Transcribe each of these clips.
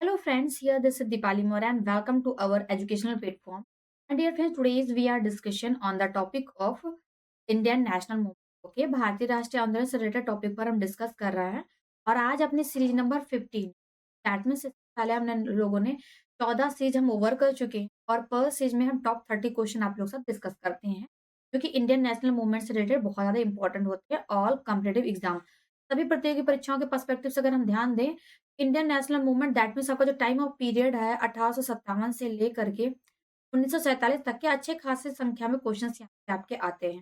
Hello friends, here this is Dipali Mora and welcome to our educational platform. And dear friends, today's we are discussion on the topic of Indian National Movement. Okay, भारतीय राष्ट्रीय आंदोलन से related topic पर हम discuss कर रहे हैं और आज अपनी सीरीज नंबर 15 दैट मीन्स पहले हमने लोगों ने 14 सीरीज हम ओवर कर चुके हैं और पर सीरीज में हम टॉप 30 क्वेश्चन आप लोग साथ डिस्कस करते हैं जो कि इंडियन नेशनल मूवमेंट से रिलेटेड बहुत ज्यादा इंपॉर्टेंट होते हैं ऑल कॉम्पिटेटिव एग्जाम सभी प्रतियोगी परीक्षाओं के पर्सपेक्टिव से अगर हम ध्यान दें Indian national movement that means आपका जो टाइम ऑफ पीरियड है 1857 से लेकर के 1947 तक के अच्छे खासे संख्या में क्वेश्चंस यहाँ पे आपके आते हैं।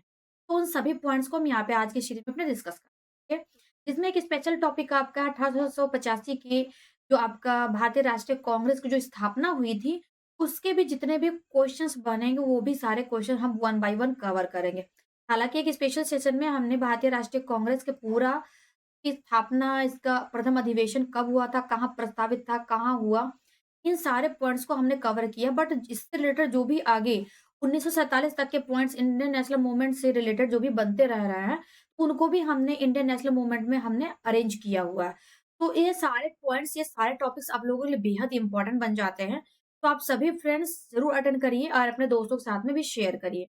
तो उन सभी पॉइंट्स को हम यहाँ पे आज की सीरीज में अपने डिस्कस करेंगे। जिसमें एक स्पेशल टॉपिक आपका 1885 की जो आपका भारतीय राष्ट्रीय कांग्रेस की जो स्थापना हुई थी, उसके भी जितने भी क्वेश्चंस बनेंगे वो भी सारे क्वेश्चन हम वन बाय वन कवर करेंगे। हालाँकि एक स्पेशल सेशन में हमने भारतीय राष्ट्रीय कांग्रेस के पूरा की स्थापना, इसका प्रथम अधिवेशन कब हुआ था, कहाँ प्रस्तावित था, कहाँ हुआ, इन सारे पॉइंट्स को हमने कवर किया। बट इससे रिलेटेड जो भी आगे 1947 तक के पॉइंट्स इंडियन नेशनल मूवमेंट से रिलेटेड जो भी बनते रह रहे हैं, उनको भी हमने इंडियन नेशनल मूवमेंट में हमने अरेंज किया हुआ है। तो ये सारे पॉइंट्स, ये सारे टॉपिक्स आप लोगों के लिए बेहद इंपॉर्टेंट बन जाते हैं। तो आप सभी फ्रेंड्स ज़रूर अटेंड करिए और अपने दोस्तों के साथ में भी शेयर करिए।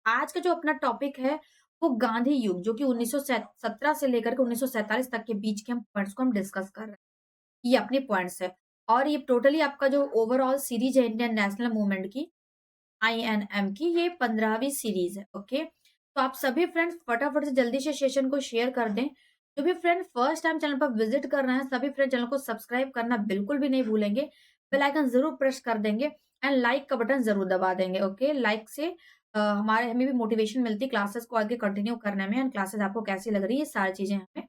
आज का जो अपना टॉपिक है, वो गांधी युग जो कि 1917 से लेकर के 1947 तक के बीच के हम पॉइंट्स को हम डिस्कस कर रहे हैं। ये अपने पॉइंट्स है और ये टोटली आपका जो ओवरऑल सीरीज है इंडियन नेशनल मूवमेंट की आईएनएम की, ये 15वीं सीरीज है। ओके, तो आप सभी फ्रेंड्स फटाफट से जल्दी से सेशन को शेयर कर दें। जो भी फ्रेंड फर्स्ट टाइम चैनल पर विजिट कर रहे हैं, सभी फ्रेंड चैनल को सब्सक्राइब करना बिल्कुल भी नहीं भूलेंगे। बेल आइकन जरूर प्रेस कर देंगे एंड लाइक का बटन जरूर दबा देंगे। ओके, लाइक से हमारे हमें भी मोटिवेशन मिलती है क्लासेस को आगे कंटिन्यू करने में, एंड क्लासेस आपको कैसी लग रही है, ये सारी चीजें हमें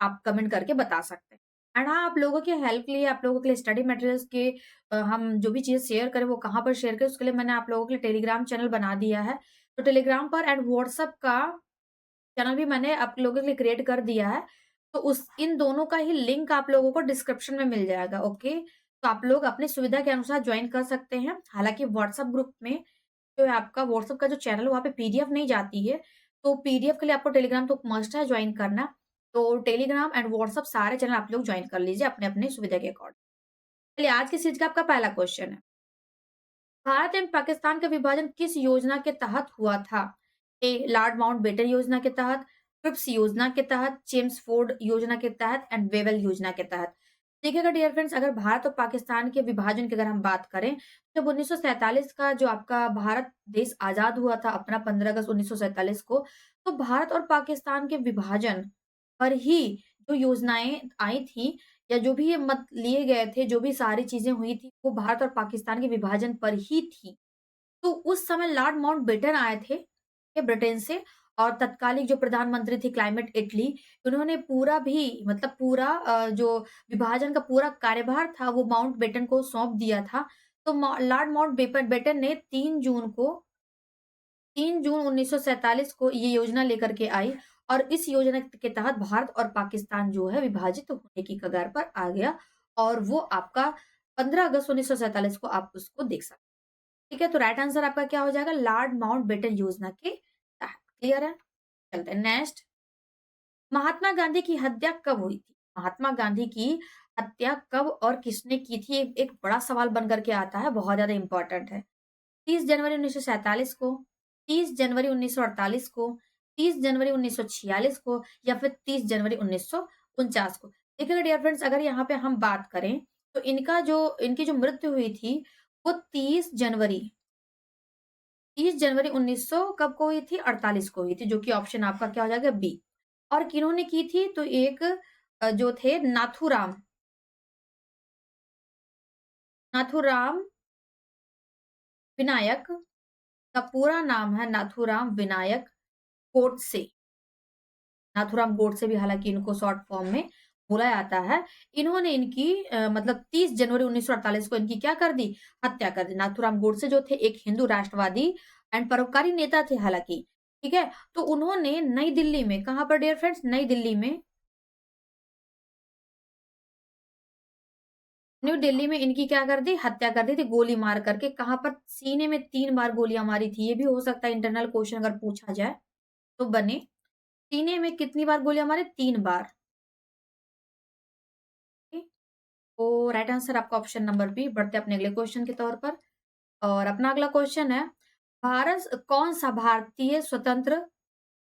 आप कमेंट करके बता सकते हैं। एंड हाँ, आप लोगों की हेल्प के लिए, आप लोगों के लिए स्टडी मटेरियल्स के हम जो भी चीज़ शेयर करें वो कहाँ पर शेयर करें, उसके लिए मैंने आप लोगों के लिए टेलीग्राम चैनल बना दिया है। तो टेलीग्राम पर एंड व्हाट्सएप का चैनल भी मैंने आप लोगों के लिए क्रिएट कर दिया है। तो उस इन दोनों का ही लिंक आप लोगों को डिस्क्रिप्शन में मिल जाएगा। ओके, तो आप लोग अपनी सुविधा के अनुसार ज्वाइन कर सकते हैं। हालाँकि व्हाट्सएप ग्रुप में जो है आपका व्हाट्सएप का जो चैनल है वहाँ पे पीडीएफ नहीं जाती है। तो पीडीएफ के लिए आपको टेलीग्राम तो मस्ट है ज्वाइन करना। तो टेलीग्राम एंड व्हाट्सएप सारे चैनल आप लोग ज्वाइन कर लीजिए अपने-अपने सुविधा के अकॉर्डिंग। चलिए आज की सीरीज़ का आपका पहला क्वेश्चन है। भारत एवं पाकिस्तान का विभाजन किस योजना के तहत हुआ था? ए. लॉर्ड माउंटबेटन योजना के तहत, क्रिप्स योजना के तहत, चेम्सफोर्ड योजना के तहत एंड वेवेल योजना के तहत। देखिएगा डियर फ्रेंड्स, अगर भारत और पाकिस्तान के विभाजन की अगर हम बात करें, जब 1947 का जो आपका भारत देश आज़ाद हुआ था अपना 15 अगस्त 1947 को, तो भारत और पाकिस्तान के विभाजन पर ही जो योजनाएँ आई थी या जो भी ये मत लिए गए थे, जो भी सारी चीज़ें हुई थी, वो भारत और पाकिस्तान के विभाजन पर ही थी। तो उस समय लॉर्ड माउंटबेटन आए थे, ये ब्रिटेन से, और तत्कालिक जो प्रधानमंत्री थे क्लाइमेट एटली, उन्होंने पूरा भी मतलब पूरा जो विभाजन का पूरा कार्यभार था, वो माउंटबेटन को सौंप दिया था। तो लॉर्ड माउंटबेटन ने 3 जून 1947 को ये योजना लेकर के आई और इस योजना के तहत भारत और पाकिस्तान जो है विभाजित होने की कगार पर आ गया और वो आपका 15 अगस्त 1947 को आप उसको देख सकते हैं। ठीक है, तो राइट आंसर आपका क्या हो जाएगा? लॉर्ड माउंटबेटन योजना के तहत। क्लियर है? चलते हैं नेक्स्ट। महात्मा गांधी की हत्या कब हुई थी? महात्मा गांधी की हत्या कब और किसने की थी? एक बड़ा सवाल बन करके आता है, बहुत ज्यादा इंपॉर्टेंट है। 30 जनवरी 1947 को, 30 जनवरी 1948 को, 30 जनवरी 1946 को या फिर 30 जनवरी 1949 को। देखिएगा डियर फ्रेंड्स, अगर यहाँ पे हम बात करें तो इनकी जो मृत्यु हुई थी वो 30 जनवरी 1900 कब को हुई थी? 48 को हुई थी, जो कि ऑप्शन आपका क्या हो जाएगा? बी। और किन्होंने की थी? तो एक जो थे नाथूराम विनायक, का पूरा नाम है नाथूराम विनायक गोडसे। नाथूराम गोडसे भी हालाँकि इनको शॉर्ट फॉर्म में बोला जाता है। इन्होंने इनकी मतलब 30 जनवरी 1948 को इनकी क्या कर दी? हत्या कर दी। नाथूराम गोडसे जो थे एक हिंदू राष्ट्रवादी एंड परोपकारी नेता थे हालाँकि, ठीक है? तो उन्होंने नई दिल्ली में, कहाँ पर डियर फ्रेंड्स? नई दिल्ली में, न्यू दिल्ली में इनकी क्या कर दी? हत्या कर दी थी गोली मार करके। कहाँ पर? सीने में 3 बार गोलियाँ मारी थी। ये भी हो सकता है इंटरनल क्वेश्चन अगर पूछा जाए तो बने। सीने में कितनी बार गोलियाँ मारी? 3 बार। तो राइट आंसर आपका ऑप्शन नंबर बी। बढ़ते अपने अगले क्वेश्चन के तौर पर। और अपना अगला क्वेश्चन है, भारत कौन सा भारतीय स्वतंत्र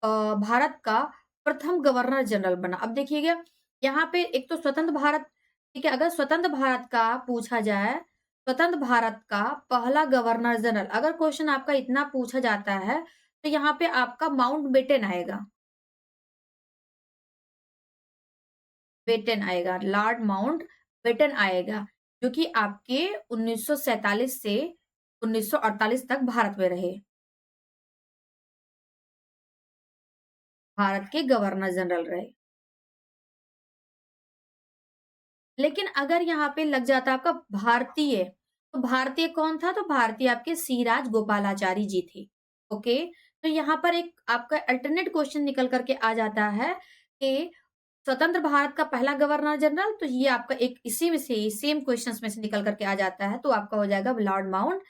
अ, भारत का प्रथम गवर्नर जनरल बना? अब देखिएगा, यहाँ पे एक तो स्वतंत्र भारत, ठीक है, अगर स्वतंत्र भारत का पूछा जाए, स्वतंत्र भारत का पहला गवर्नर जनरल अगर क्वेश्चन आपका इतना पूछा जाता है, तो यहाँ पे आपका माउंट बेटन आएगा। बेटन आएगा, लॉर्ड माउंट बेटन आएगा, जो कि आपके 1947 से 1948 तक भारत में रहे, भारत के गवर्नर जनरल रहे। लेकिन अगर यहाँ पे लग जाता आपका भारतीय, तो भारतीय कौन था? तो भारतीय आपके सी राजगोपालाचारी जी थे। ओके, तो यहाँ पर एक आपका अल्टरनेट क्वेश्चन निकल करके आ जाता है कि स्वतंत्र भारत का पहला गवर्नर जनरल, तो ये आपका एक इसी में से सेम क्वेश्चंस में से निकल करके आ जाता है, तो आपका हो जाएगा लॉर्ड माउंट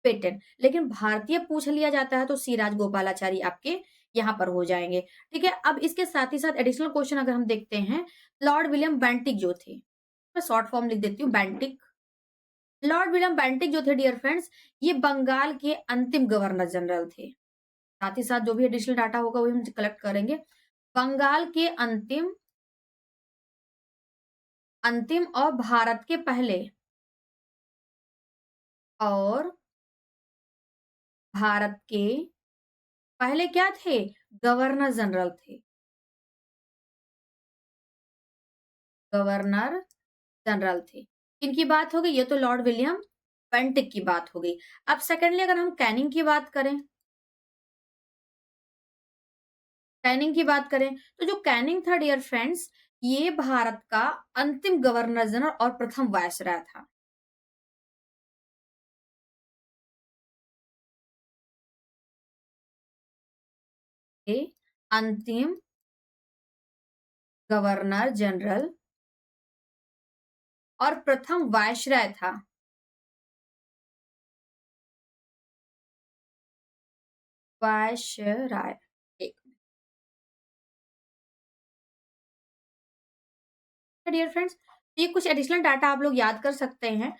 बेटन। लेकिन भारतीय पूछ लिया जाता है तो सी राजगोपालाचारी आपके यहाँ पर हो जाएंगे। ठीक है, अब इसके साथ ही साथ एडिशनल क्वेश्चन अगर हम देखते हैं, लॉर्ड विलियम बेंटिक जो थे, मैं शॉर्ट फॉर्म लिख देती हूँ, बेंटिक। लॉर्ड विलियम बेंटिक जो थे डियर फ्रेंड्स, ये बंगाल के अंतिम गवर्नर जनरल थे। साथ ही साथ जो भी एडिशनल डाटा होगा वो हम कलेक्ट करेंगे। बंगाल के अंतिम अंतिम और भारत के पहले, और भारत के पहले क्या थे? गवर्नर जनरल थे। गवर्नर जनरल थे। किनकी बात हो गई? ये तो लॉर्ड विलियम बेंटिक की बात हो गई। अब सेकेंडली अगर हम कैनिंग की बात करें, कैनिंग की बात करें, तो जो कैनिंग था डियर फ्रेंड्स, ये भारत का अंतिम गवर्नर जनरल और प्रथम वायसराय था। ये अंतिम गवर्नर जनरल और प्रथम वायसराय था। वायसराय। एक डियर फ्रेंड्स, ये कुछ एडिशनल डाटा आप लोग याद कर सकते हैं।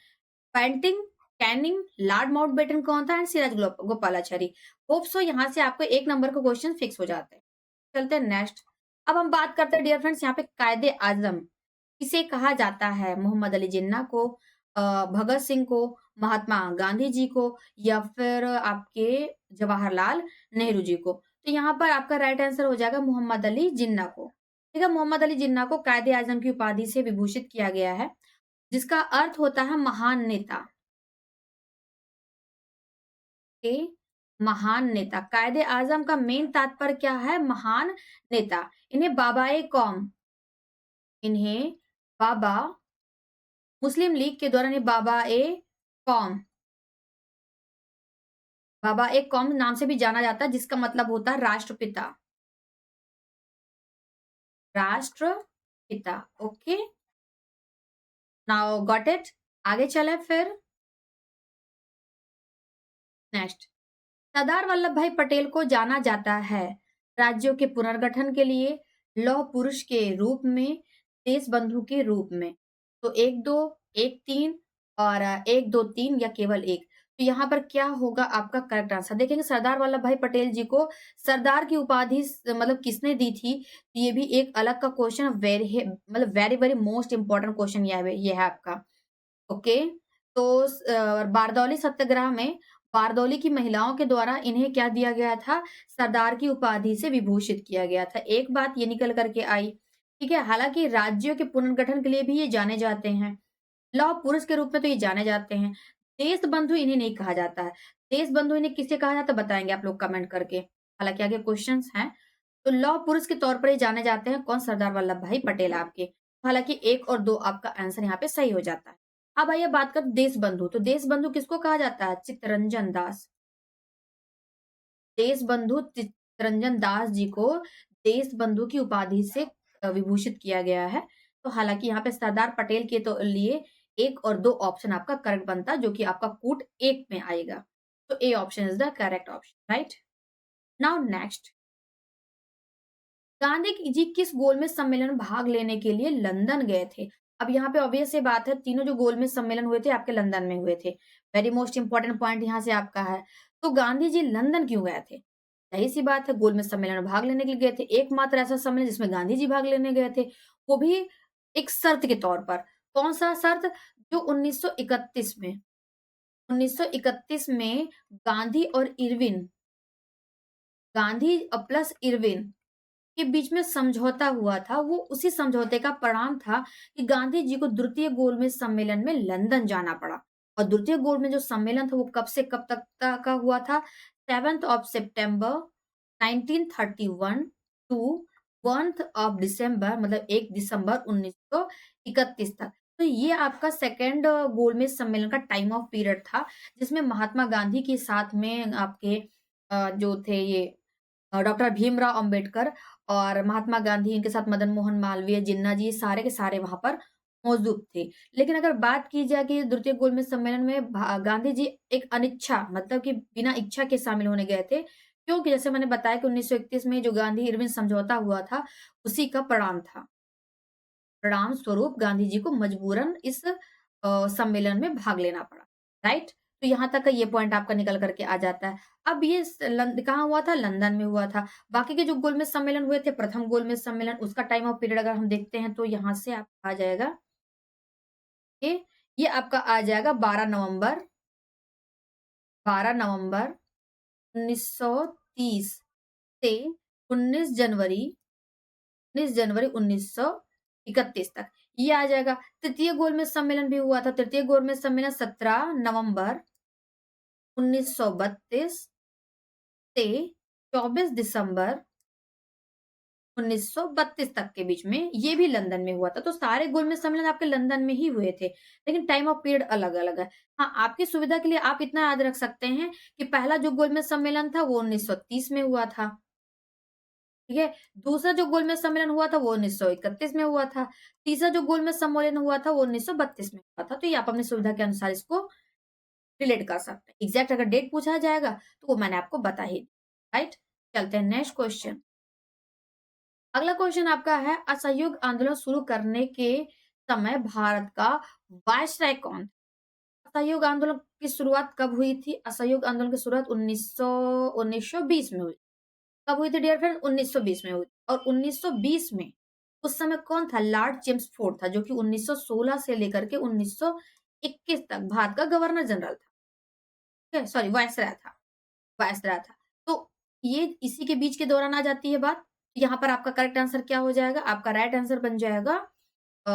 पेंटिंग, कैनिंग, लॉर्ड माउंटबेटन कौन था? And Siraj Gopalachari. Hope so यहाँ से आपको एक नंबर का क्वेश्चन फिक्स हो जाते हैं। चलते हैं नेक्स्ट। अब हम बात करते हैं डियर फ्रेंड्स, यहाँ पे कायदे आजम किसे कहा जाता है? मोहम्मद अली जिन्ना को, भगत सिंह को, महात्मा गांधी जी को, या फिर आपके जवाहरलाल नेहरू जी को? तो यहाँ पर आपका राइट आंसर हो जाएगा मोहम्मद अली जिन्ना को। ठीक है, मोहम्मद अली जिन्ना को कायदे आजम की उपाधि से विभूषित किया गया है, जिसका अर्थ होता है महान नेता। के महान नेता, कायदे आजम का मेन तात्पर्य क्या है? महान नेता। इन्हें बाबाए कौम, इन्हें बाबा, मुस्लिम लीग के द्वारा इन्हें बाबा ए कौम, बाबा ए कौम नाम से भी जाना जाता है, जिसका मतलब होता है राष्ट्रपिता। राष्ट्रपिता। Okay, now got it. आगे चले फिर नेक्स्ट। सरदार वल्लभ भाई पटेल को जाना जाता है राज्यों के पुनर्गठन के लिए, लौह पुरुष के रूप में, देश बंधु के रूप में। तो एक दो, एक तीन, और एक दो तीन, या केवल एक? तो यहाँ पर क्या होगा आपका करेक्ट आंसर? देखेंगे सरदार वल्लभ भाई पटेल जी को सरदार की उपाधि मतलब किसने दी थी? ये भी एक अलग का क्वेश्चन, वेरी मतलब very very most important question ये है आपका। ओके, तो बारदौली सत्याग्रह में बारदौली की महिलाओं के द्वारा इन्हें क्या दिया गया था? सरदार की उपाधि से विभूषित किया गया था। एक बात ये निकल करके आई। ठीक है, हालांकि राज्यों के पुनर्गठन के लिए भी ये जाने जाते हैं, लौह पुरुष के रूप में तो ये जाने जाते हैं। देश बंधु इन्हें नहीं कहा जाता है। देश बंधु इन्हें किसे कहा जाता है बताएंगे आप लोग कमेंट करके, हालांकि आगे क्वेश्चन हैं। तो लौह पुरुष के तौर पर ये जाने जाते हैं कौन? सरदार वल्लभ भाई पटेल आपके। हालांकि एक और दो आपका आंसर यहाँ पे सही हो जाता है। अब आइए बात कर देश बंधु। तो देश बंधु किसको कहा जाता है? चित्तरंजन दास। देश बंधु चित्तरंजन दास जी को देश बंधु की उपाधि से विभूषित किया गया है। तो हालांकि यहाँ पे सरदार पटेल के तो लिए एक और दो ऑप्शन आपका करेक्ट बनता, जो कि आपका कूट एक में आएगा। तो A option is the correct option, right. Now next, Gandhi ji किस गोलमेज सम्मेलन में भाग लेने के लिए लंदन गए थे? अब यहाँ पे ऑब्वियस सी बात है, तीनों जो गोलमेज सम्मेलन हुए थे आपके लंदन में हुए थे। वेरी मोस्ट इम्पोर्टेंट पॉइंट यहाँ से आपका है। तो गांधी जी लंदन क्यों गए थे? ज़ाहिर-सी बात है, गोलमेज सम्मेलन में भाग लेने के लिए गए थे। एकमात्र ऐसा सम्मेलन जिसमें गांधी जी भाग लेने गए थे, वो भी एक शर्त के तौर पर। कौन-सा शर्त? जो 1931 में गांधी और इरविन, गांधी प्लस इरविन के बीच में समझौता हुआ था, वो उसी समझौते का परिणाम था कि गांधी जी को द्वितीय गोलमेज सम्मेलन में लंदन जाना पड़ा। और द्वितीय गोलमेज जो सम्मेलन था वो कब से कब तक का हुआ था? 7th ऑफ सितंबर 1931 टू 1st ऑफ दिसंबर, मतलब 1 दिसंबर 1931 तक। तो ये आपका सेकंड गोलमेज सम्मेलन का टाइम ऑफ पीरियड था, जिसमें महात्मा गांधी के साथ में आपके जो थे ये डॉक्टर भीमराव अंबेडकर और महात्मा गांधी, इनके साथ मदन मोहन मालवीय, जिन्ना जी, सारे के सारे वहाँ पर मौजूद थे। लेकिन अगर बात की जाए कि द्वितीय गोलमेज सम्मेलन में गांधी जी एक अनिच्छा, मतलब कि बिना इच्छा के शामिल होने गए थे। क्योंकि जैसे मैंने बताया कि 1931 में जो गांधी-इरविन समझौता हुआ था, उसी का परिणाम था। परिणाम स्वरूप गांधी जी को मजबूरन इस सम्मेलन में भाग लेना पड़ा, राइट? तो यहाँ तक का ये पॉइंट आपका निकल कर के आ जाता है। अब ये कहाँ हुआ था? लंदन में हुआ था। बाकी के जो गोलमेज सम्मेलन हुए थे, प्रथम गोलमेज सम्मेलन, उसका टाइम ऑफ पीरियड अगर हम देखते हैं तो यहाँ से आपका आ जाएगा, ये ये आपका आ जाएगा 12 नवंबर 1930 से 19 जनवरी 1931 तक, ये आ जाएगा। तृतीय गोलमेज सम्मेलन भी हुआ था। तृतीय गोलमेज सम्मेलन 17 नवंबर 1932 से 24 दिसंबर 1932 तक के बीच में, ये भी लंदन में हुआ था। तो सारे गोलमेज सम्मेलन आपके लंदन में ही हुए थे, लेकिन टाइम ऑफ पीरियड अलग-अलग है। हाँ, आपकी सुविधा के लिए आप इतना याद रख सकते हैं कि पहला जो गोलमेज सम्मेलन था वो 1930 में हुआ था। ठीक है? दूसरा जो गोलमेज सम्मेलन हुआ था वो 1931 में हुआ था। तीसरा जो गोलमेज सम्मेलन हुआ था वो 1932 में हुआ था। तो ये आप अपनी सुविधा के अनुसार इसको रिलेट कर सकते हैं। एग्ज़ैक्ट अगर डेट पूछा जाएगा तो वो मैंने आपको बता ही दी, राइट? चलते हैं नेक्स्ट क्वेश्चन। अगला क्वेश्चन आपका है, असहयोग आंदोलन शुरू करने के समय भारत का वायसराय कौन था? असहयोग आंदोलन की शुरुआत कब हुई थी? असहयोग आंदोलन की शुरुआत 1920 में हुई। कब हुई थी डियर फ्रेंड? 1920 में हुई और 1920 में उस समय कौन था? लॉर्ड चेम्सफोर्ड था, जो कि 1916 से लेकर के 1921 तक भारत का गवर्नर जनरल था। ठीक है? सॉरी, वायसराय था, वायसराय था। तो ये इसी के बीच के दौरान आ जाती है बात। यहाँ पर आपका करेक्ट आंसर क्या हो जाएगा? आपका राइट आंसर बन जाएगा अ,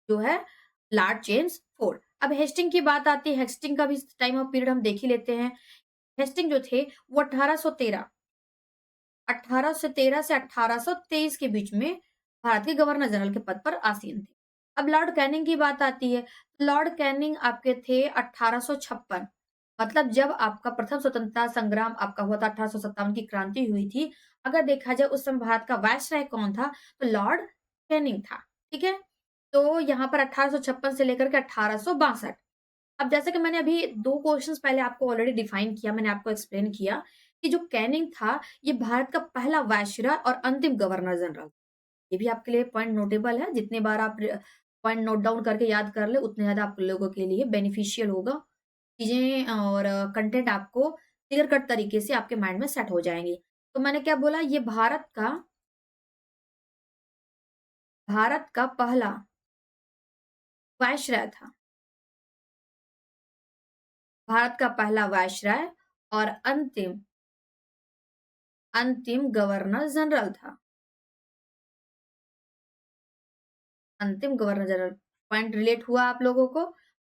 जो है लॉर्ड चेम्सफोर्ड। अब हेस्टिंग की बात आती है, हेस्टिंग का भी टाइम ऑफ पीरियड हम देख ही लेते हैं। हेस्टिंग जो थे वो 1813 से 1823 के बीच में भारत के गवर्नर जनरल के पद पर आसीन थे। अब लॉर्ड कैनिंग की बात आती है। लॉर्ड कैनिंग आपके थे 1856, मतलब जब आपका प्रथम स्वतंत्रता संग्राम आपका हुआ था, 1857 की क्रांति हुई थी। अगर देखा जाए उस समय भारत का वायसराय कौन था? तो लॉर्ड कैनिंग था। ठीक है? तो यहाँ पर 1856 से लेकर के 1862। अब जैसे कि मैंने अभी 2 क्वेश्चन्स पहले आपको ऑलरेडी डिफाइन किया, मैंने आपको एक्सप्लेन किया कि जो कैनिंग था, ये भारत का पहला वायसराय और अंतिम गवर्नर जनरल। ये भी आपके लिए पॉइंट नोटेबल है, जितने बार आप पॉइंट नोट डाउन करके याद कर लें, उतने ज़्यादा आप लोगों के लिए बेनिफिशियल होगा। चीज़ें और कंटेंट आपको क्लियर कट तरीके से आपके माइंड में सेट हो जाएँगी। तो मैंने क्या बोला? ये भारत का पहला वायसराय था। भारत का पहला वायसराय और अंतिम अंतिम गवर्नर जनरल था। अंतिम गवर्नर जनरल, पॉइंट रिलेट हुआ आप लोगों को?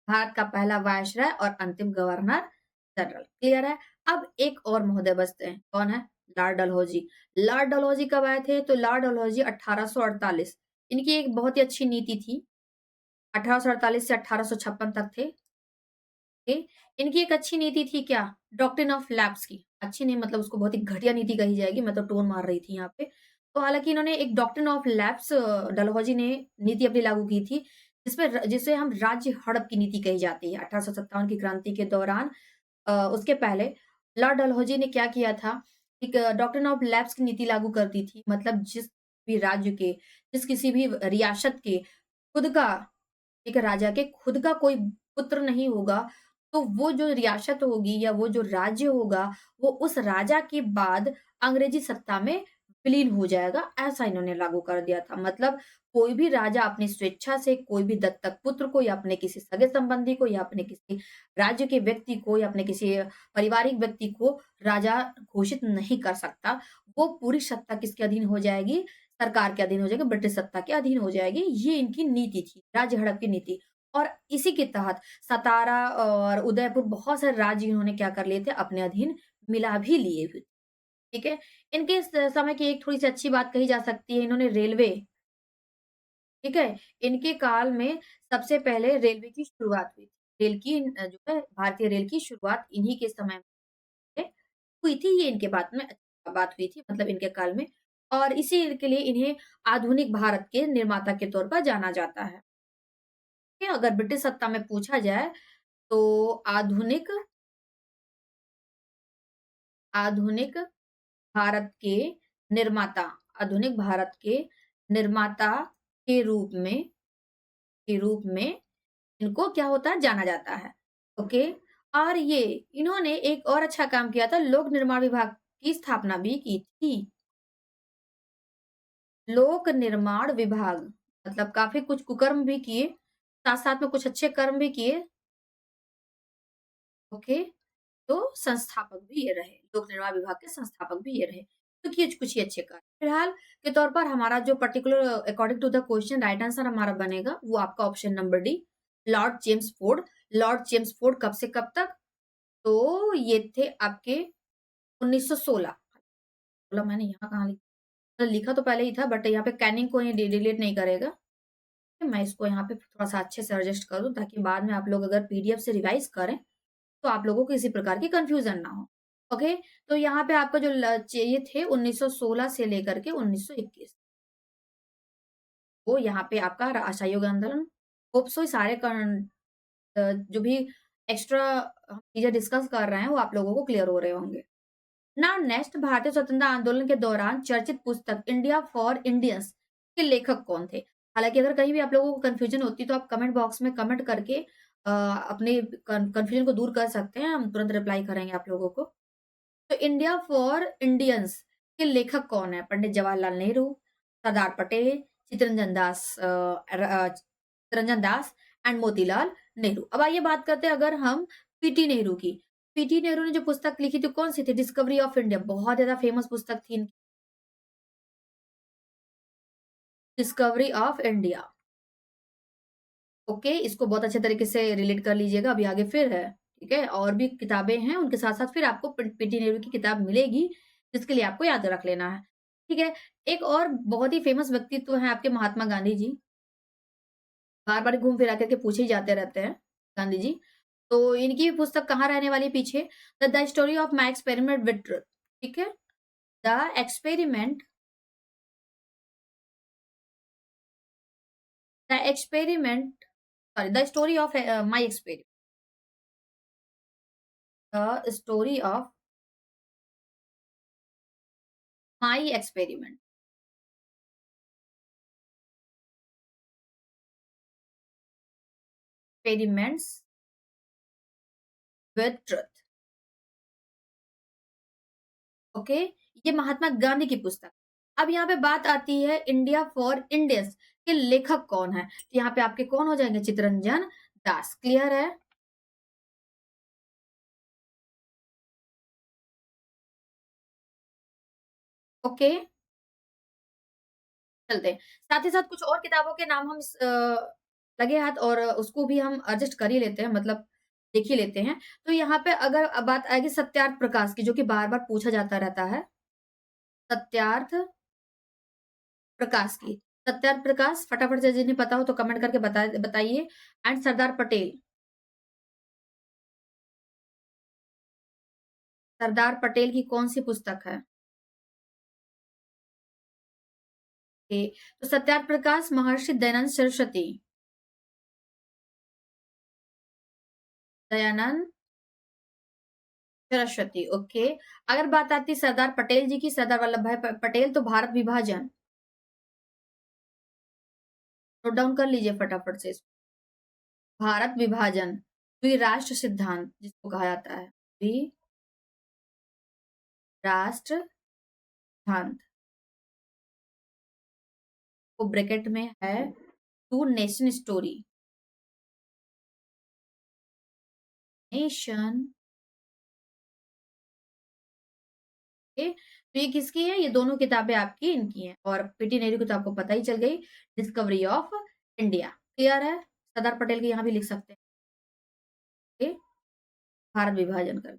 भारत का पहला वायसराय और अंतिम गवर्नर जनरल, क्लियर है? अब एक और महोदय बचते हैं, कौन है? लॉर्ड डलहौजी। लॉर्ड डलहौजी कब आए थे? तो लॉर्ड डलहौजी 1848। इनकी एक बहुत ही अच्छी नीति थी, 1848 से 1856 तक थे। ओके, इनकी एक अच्छी नीति थी क्या? डॉक्ट्रिन ऑफ लैप्स की। अच्छी नहीं, मतलब उसको बहुत ही घटिया नीति कही जाएगी, मैं तो टोन मार रही थी यहाँ पे। तो हालाँकि इन्होंने एक डॉक्ट्रिन ऑफ लैप्स डलहौजी ने नीति अपनी लागू की थी, जिसे हम राज्य हड़प की नीति कही जाती है। 1857 की क्रांति के दौरान उसके पहले लॉर्ड डलहौजी ने क्या किया था, एक डॉक्ट्रिन ऑफ लैप्स की नीति लागू कर दी थी। मतलब जिस भी राज्य के, जिस किसी भी रियासत के खुद का एक राजा के खुद का कोई पुत्र नहीं होगा, तो वो जो रियासत होगी या वो जो राज्य होगा, वो उस राजा के बाद अंग्रेजी सत्ता में विलीन हो जाएगा, ऐसा इन्होंने लागू कर दिया था। मतलब कोई भी राजा अपनी स्वेच्छा से कोई भी दत्तक पुत्र को या अपने किसी सगे-संबंधी को या अपने किसी राज्य के व्यक्ति को या अपने किसी पारिवारिक व्यक्ति को राजा घोषित नहीं कर सकता। वो पूरी सत्ता किसके अधीन हो जाएगी? सरकार के अधीन हो जाएगी, ब्रिटिश सत्ता के अधीन हो जाएगी। ये इनकी नीति थी, राज्य हड़प की नीति। और इसी के तहत सतारा और उदयपुर बहुत सारे राज्य इन्होंने क्या कर लिए थे, अपने अधीन मिला भी लिए हुए, ठीक है? इनके समय की एक थोड़ी-सी अच्छी बात कही जा सकती है, इन्होंने रेलवे, ठीक है? इनके काल में सबसे पहले रेलवे की शुरुआत हुई थी। रेल की जो है भारतीय रेल की शुरुआत इन्हीं के समय में हुई थी, ये इनके बाद में बात हुई थी मतलब इनके काल में और इसी के लिए इन्हें आधुनिक भारत के निर्माता के तौर पर जाना जाता है। कि अगर ब्रिटिश सत्ता में पूछा जाए तो आधुनिक आधुनिक भारत के निर्माता आधुनिक भारत के निर्माता के रूप में इनको क्या होता है जाना जाता है। ओके? और ये इन्होंने एक और अच्छा काम किया था, लोक निर्माण विभाग की स्थापना भी की थी। लोक निर्माण विभाग मतलब काफ़ी कुछ कुकर्म भी किए, साथ-साथ में कुछ अच्छे कर्म भी किए। ओके? तो संस्थापक भी ये रहे, लोक निर्माण विभाग के संस्थापक भी ये रहे। तो किए कुछ ही अच्छे कार्य। फिलहाल के तौर पर हमारा जो particular according to the question right answer हमारा बनेगा, वो आपका option number D, Lord James Ford. Lord James Ford कब से कब तक? तो ये थे आपके 1916। मतलब मैंने यहाँ कहाँ लिखा? लिखा तो पहले ही था बट यहाँ पे कैनिंग को ये रिलेट नहीं करेगा। मैं इसको यहाँ पे थोड़ा-सा अच्छे से एडजस्ट कर दूँ ताकि बाद में आप लोग अगर पीडीएफ से रिवाइज़ करें तो आप लोगों को किसी प्रकार की कन्फ्यूज़न ना हो। ओके? तो यहाँ पे आपका जो चाहिए थे 1916 से लेकर के 1921 वो यहाँ पे आपका असहयोग आंदोलन होप सो सारे जो भी एक्स्ट्रा हम चीज़ें डिस्कस कर रहे हैं वो आप लोगों को क्लियर हो रहे होंगे। नाउ नेक्स्ट भारतीय स्वतंत्रता आंदोलन के दौरान चर्चित पुस्तक इंडिया फॉर इंडियंस के लेखक कौन थे? हालाँकि अगर कहीं भी आप लोगों को कन्फ्यूज़न होती है तो आप कमेंट बॉक्स में कमेंट करके अपने कन्फ्यूज़न को दूर कर सकते हैं, हम तुरंत रिप्लाई करेंगे आप लोगों को। तो इंडिया फॉर इंडियंस के लेखक कौन है? पंडित जवाहरलाल नेहरू, सरदार पटेल, चित्तरंजन दास चित्तरंजन दास एंड मोतीलाल नेहरू। अब आइए बात करते हैं अगर हम पीटी नेहरू की। पीटी नेहरू ने जो पुस्तक लिखी थी कौन-सी थी? डिस्कवरी ऑफ इंडिया बहुत ज़्यादा फेमस पुस्तक थी इनकी, डिस्कवरी ऑफ इंडिया। ओके, इसको बहुत अच्छे तरीके से रिलेट कर लीजिएगा, अभी आगे फिर है, ठीक है? और भी किताबें हैं, उनके साथ-साथ फिर आपको पीटी नेहरू की किताब मिलेगी, जिसके लिए आपको याद रख लेना है, ठीक है? एक और बहुत ही फेमस व्यक्तित्व हैं आपके महात्मा गांधी जी, बार-बार घूम फिरा कर के पूछे ही जाते रहते हैं, गांधी जी। तो इनकी पुस्तक कहाँ रहने वाली है पीछे? The story of my experiment with truth, ठीक है? The experiment the experiment sorry the story of my experiment the story of my experiment experiments with truth, okay? ये महात्मा गांधी की पुस्तक। अब यहाँ पे बात आती है इंडिया फॉर इंडियंस के लेखक कौन है? तो यहाँ पे आपके कौन हो जाएंगे? चित्तरंजन दास, क्लियर है? ओके, चलते हैं। साथ ही साथ कुछ और किताबों के नाम हम लगे हाथ और उसको भी हम एडजस्ट कर ही लेते हैं मतलब देख ही लेते हैं। तो यहाँ पे अगर बात आएगी सत्यार्थ प्रकाश की जो कि बार-बार पूछा जाता रहता है। सत्यार्थ प्रकाश की। सत्यार्थ प्रकाश फटाफट से जिन्हें पता हो तो कमेंट करके बताइए एंड सरदार पटेल। सरदार पटेल की कौन-सी पुस्तक है? ओके, तो सत्यार्थ प्रकाश महर्षि दयानंद सरस्वती, दयानंद सरस्वती, ओके। अगर बात आती है सरदार पटेल जी की, सरदार वल्लभ भाई पटेल तो भारत विभाजन, नोट डाउन कर लीजिए फटाफट से इसको। भारत विभाजन, द्विराष्ट्र सिद्धांत जिसको कहा जाता है, द्विराष्ट्र सिद्धांत, वो ब्रैकेट में है two nation story, nation. Okay, तो ये किसकी है? ये दोनों किताबें आपकी इनकी हैं, और पीटी नेहरू की तो आपको पता ही चल गई, डिस्कवरी ऑफ इंडिया। क्लियर है? सरदार पटेल की यहाँ भी लिख सकते हैं। ओके, भारत विभाजन कर।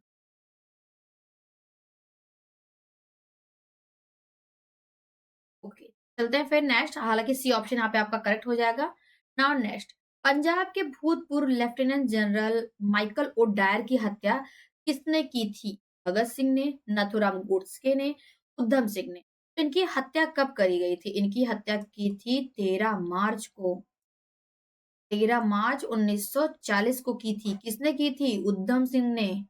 ओके, चलते हैं फिर नेक्स्ट। हालांकि सी ऑप्शन यहाँ पे आपका करेक्ट हो जाएगा। नाउ नेक्स्ट, पंजाब के भूतपूर्व lieutenant general Michael O'Dwyer की हत्या किसने की थी? भगत सिंह ने, नथुराम गोडसे ने, उधम सिंह ने। तो इनकी हत्या कब करी गई थी? इनकी हत्या की थी 13 मार्च को, 13 मार्च 1940 को की थी। किसने की थी? उधम सिंह ने।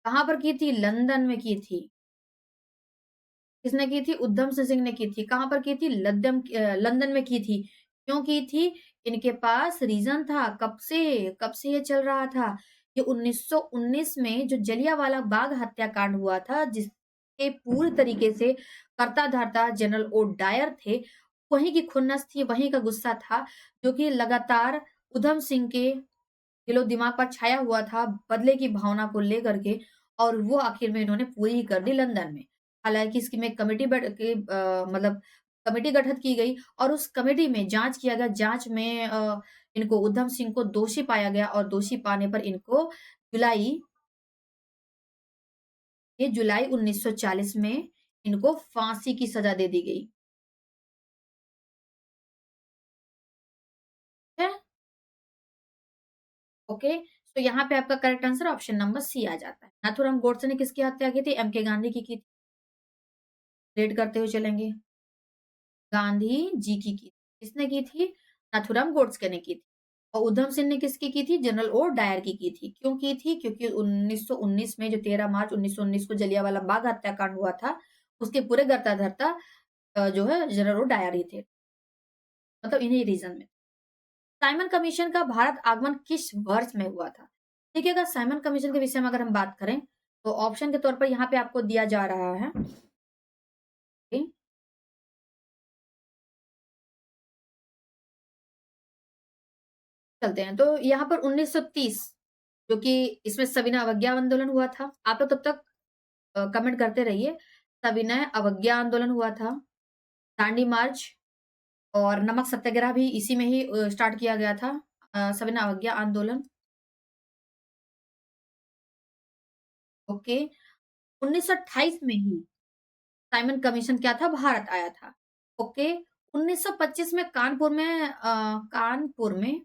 कहाँ पर की थी? लंदन में की थी। किसने की थी? उधम सिंह ने की थी। कहाँ पर की थी? लंदन में की थी। क्यों की थी? इनके पास रीज़न था। कब से ये चल रहा था? ये 1919 में जो जलियांवाला बाग हत्याकांड हुआ था, जिसके पूरी तरीके से कर्ता-धर्ता जनरल ओ डायर थे, वहीं की खुन्नस थी, वहीं का गुस्सा था, जो कि लगातार उधम सिंह के दिलो-दिमाग पर छाया हुआ था, बदले की भावना को लेकर के, और वो आखिर में इन्होंने पूरी ही कर दी लंदन में। हालाँकि इसकी में कमिटी मतलब कमिटी गठित की गई, और उस कमिटी में जाँच किया गया। जाँच में इनको उधम सिंह को दोषी पाया गया, और दोषी पाने पर इनको जुलाई जुलाई 1940 में इनको फांसी की सज़ा दे दी गई। ठीक है? ओके, तो यहाँ पे आपका correct answer option number C आ जाता है। नाथूराम गोडसे ने किसकी हत्या की थी? एमके गांधी की थी। रीड करते हुए चलेंगे। गांधी जी की थी। किसने की थी? नाथूराम गोडसे ने की थी। और उधम सिंह ने किसकी की थी? जनरल ओ डायर की थी। क्यों की थी? क्योंकि 1919 में जो 13 मार्च 1919 को जलियांवाला बाग हत्याकांड हुआ था, उसके पूरे कर्ता-धर्ता जो है जनरल ओ डायर ही थे। मतलब इन्हीं रीज़न में। साइमन कमीशन का भारत आगमन किस वर्ष में हुआ था? देखिए, अगर साइमन कमीशन के विषय में अगर हम बात करें, तो ऑप्शन के तौर पर यहाँ पे आपको दिया जा रहा है। चलते हैं। तो यहाँ पर 1930, जो कि इसमें सविनय अवज्ञा आंदोलन हुआ था। आप लोग तब तक कमेंट करते रहिए। सविनय अवज्ञा आंदोलन हुआ था, दांडी मार्च और नमक सत्याग्रह भी इसी में ही स्टार्ट किया गया था। सविनय अवज्ञा आंदोलन। ओके, 1928 में ही साइमन कमीशन क्या था? भारत आया था। ओके, 1925 में कानपुर में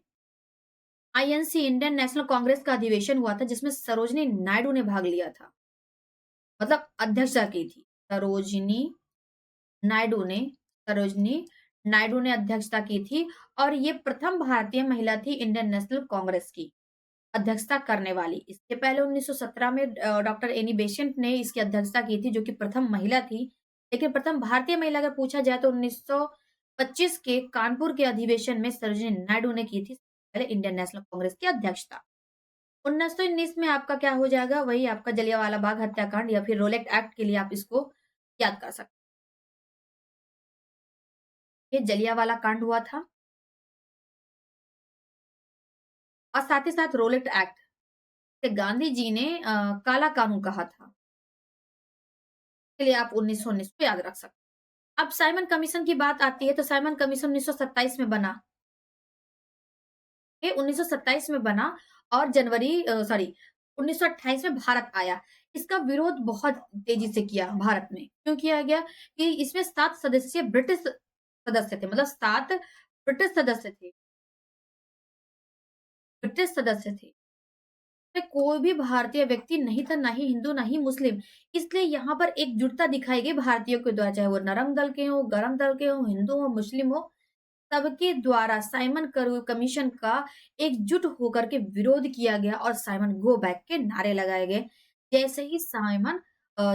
आईएनसी इंडियन नेशनल कांग्रेस का अधिवेशन हुआ था, जिसमें सरोजिनी नायडू ने भाग लिया था। मतलब अध्यक्षता की थी। सरोजिनी नायडू ने सरोजिनी नायडू ने अध्यक्षता की थी, और ये प्रथम भारतीय महिला थी इंडियन नेशनल कांग्रेस की अध्यक्षता करने वाली। इसके पहले 1917 में डॉक्टर एनी बेसेंट ने इसकी अध्यक्षता की थी, जो कि प्रथम महिला थी। लेकिन प्रथम भारतीय महिला अगर पूछा जाए तो 1925 के कानपुर के अधिवेशन में सरोजिनी नायडू ने की थी पहले इंडियन नेशनल कांग्रेस की अध्यक्षता। 1919 में आपका क्या हो जाएगा? वही आपका जलियांवाला बाग हत्याकांड, या फिर रोलेट एक्ट के लिए आप इसको याद कर सकते हैं। ये जलियांवाला कांड हुआ था, और साथ ही साथ रोलेट एक्ट से गांधी जी ने काला कानून कहा था। इसके लिए आप 1919 को याद रख सकते हैं। अब साइमन कमीशन की बात आती है, तो साइमन कमीशन 1927 में बना। ये 1927 में बना, और 1928 में भारत आया। इसका विरोध बहुत तेजी से किया भारत में। क्यों किया गया? कि इसमें 7 सदस्य ब्रिटिश सदस्य थे, मतलब 7 ब्रिटिश सदस्य थे। ब्रिटिश सदस्य थे। में कोई भी भारतीय व्यक्ति नहीं था, ना ही हिंदू, ना ही मुस्लिम। इसलिए यहाँ पर एकजुटता दिखाई गई भारतीयों के द्वारा, चाहे वो नरम दल के हों, गरम दल के हों, हिंदू हो, मुस्लिम हो, सबके द्वारा साइमन कमीशन का एकजुट होकर के विरोध किया गया, और साइमन गो बैक के नारे लगाए गए। जैसे ही साइमन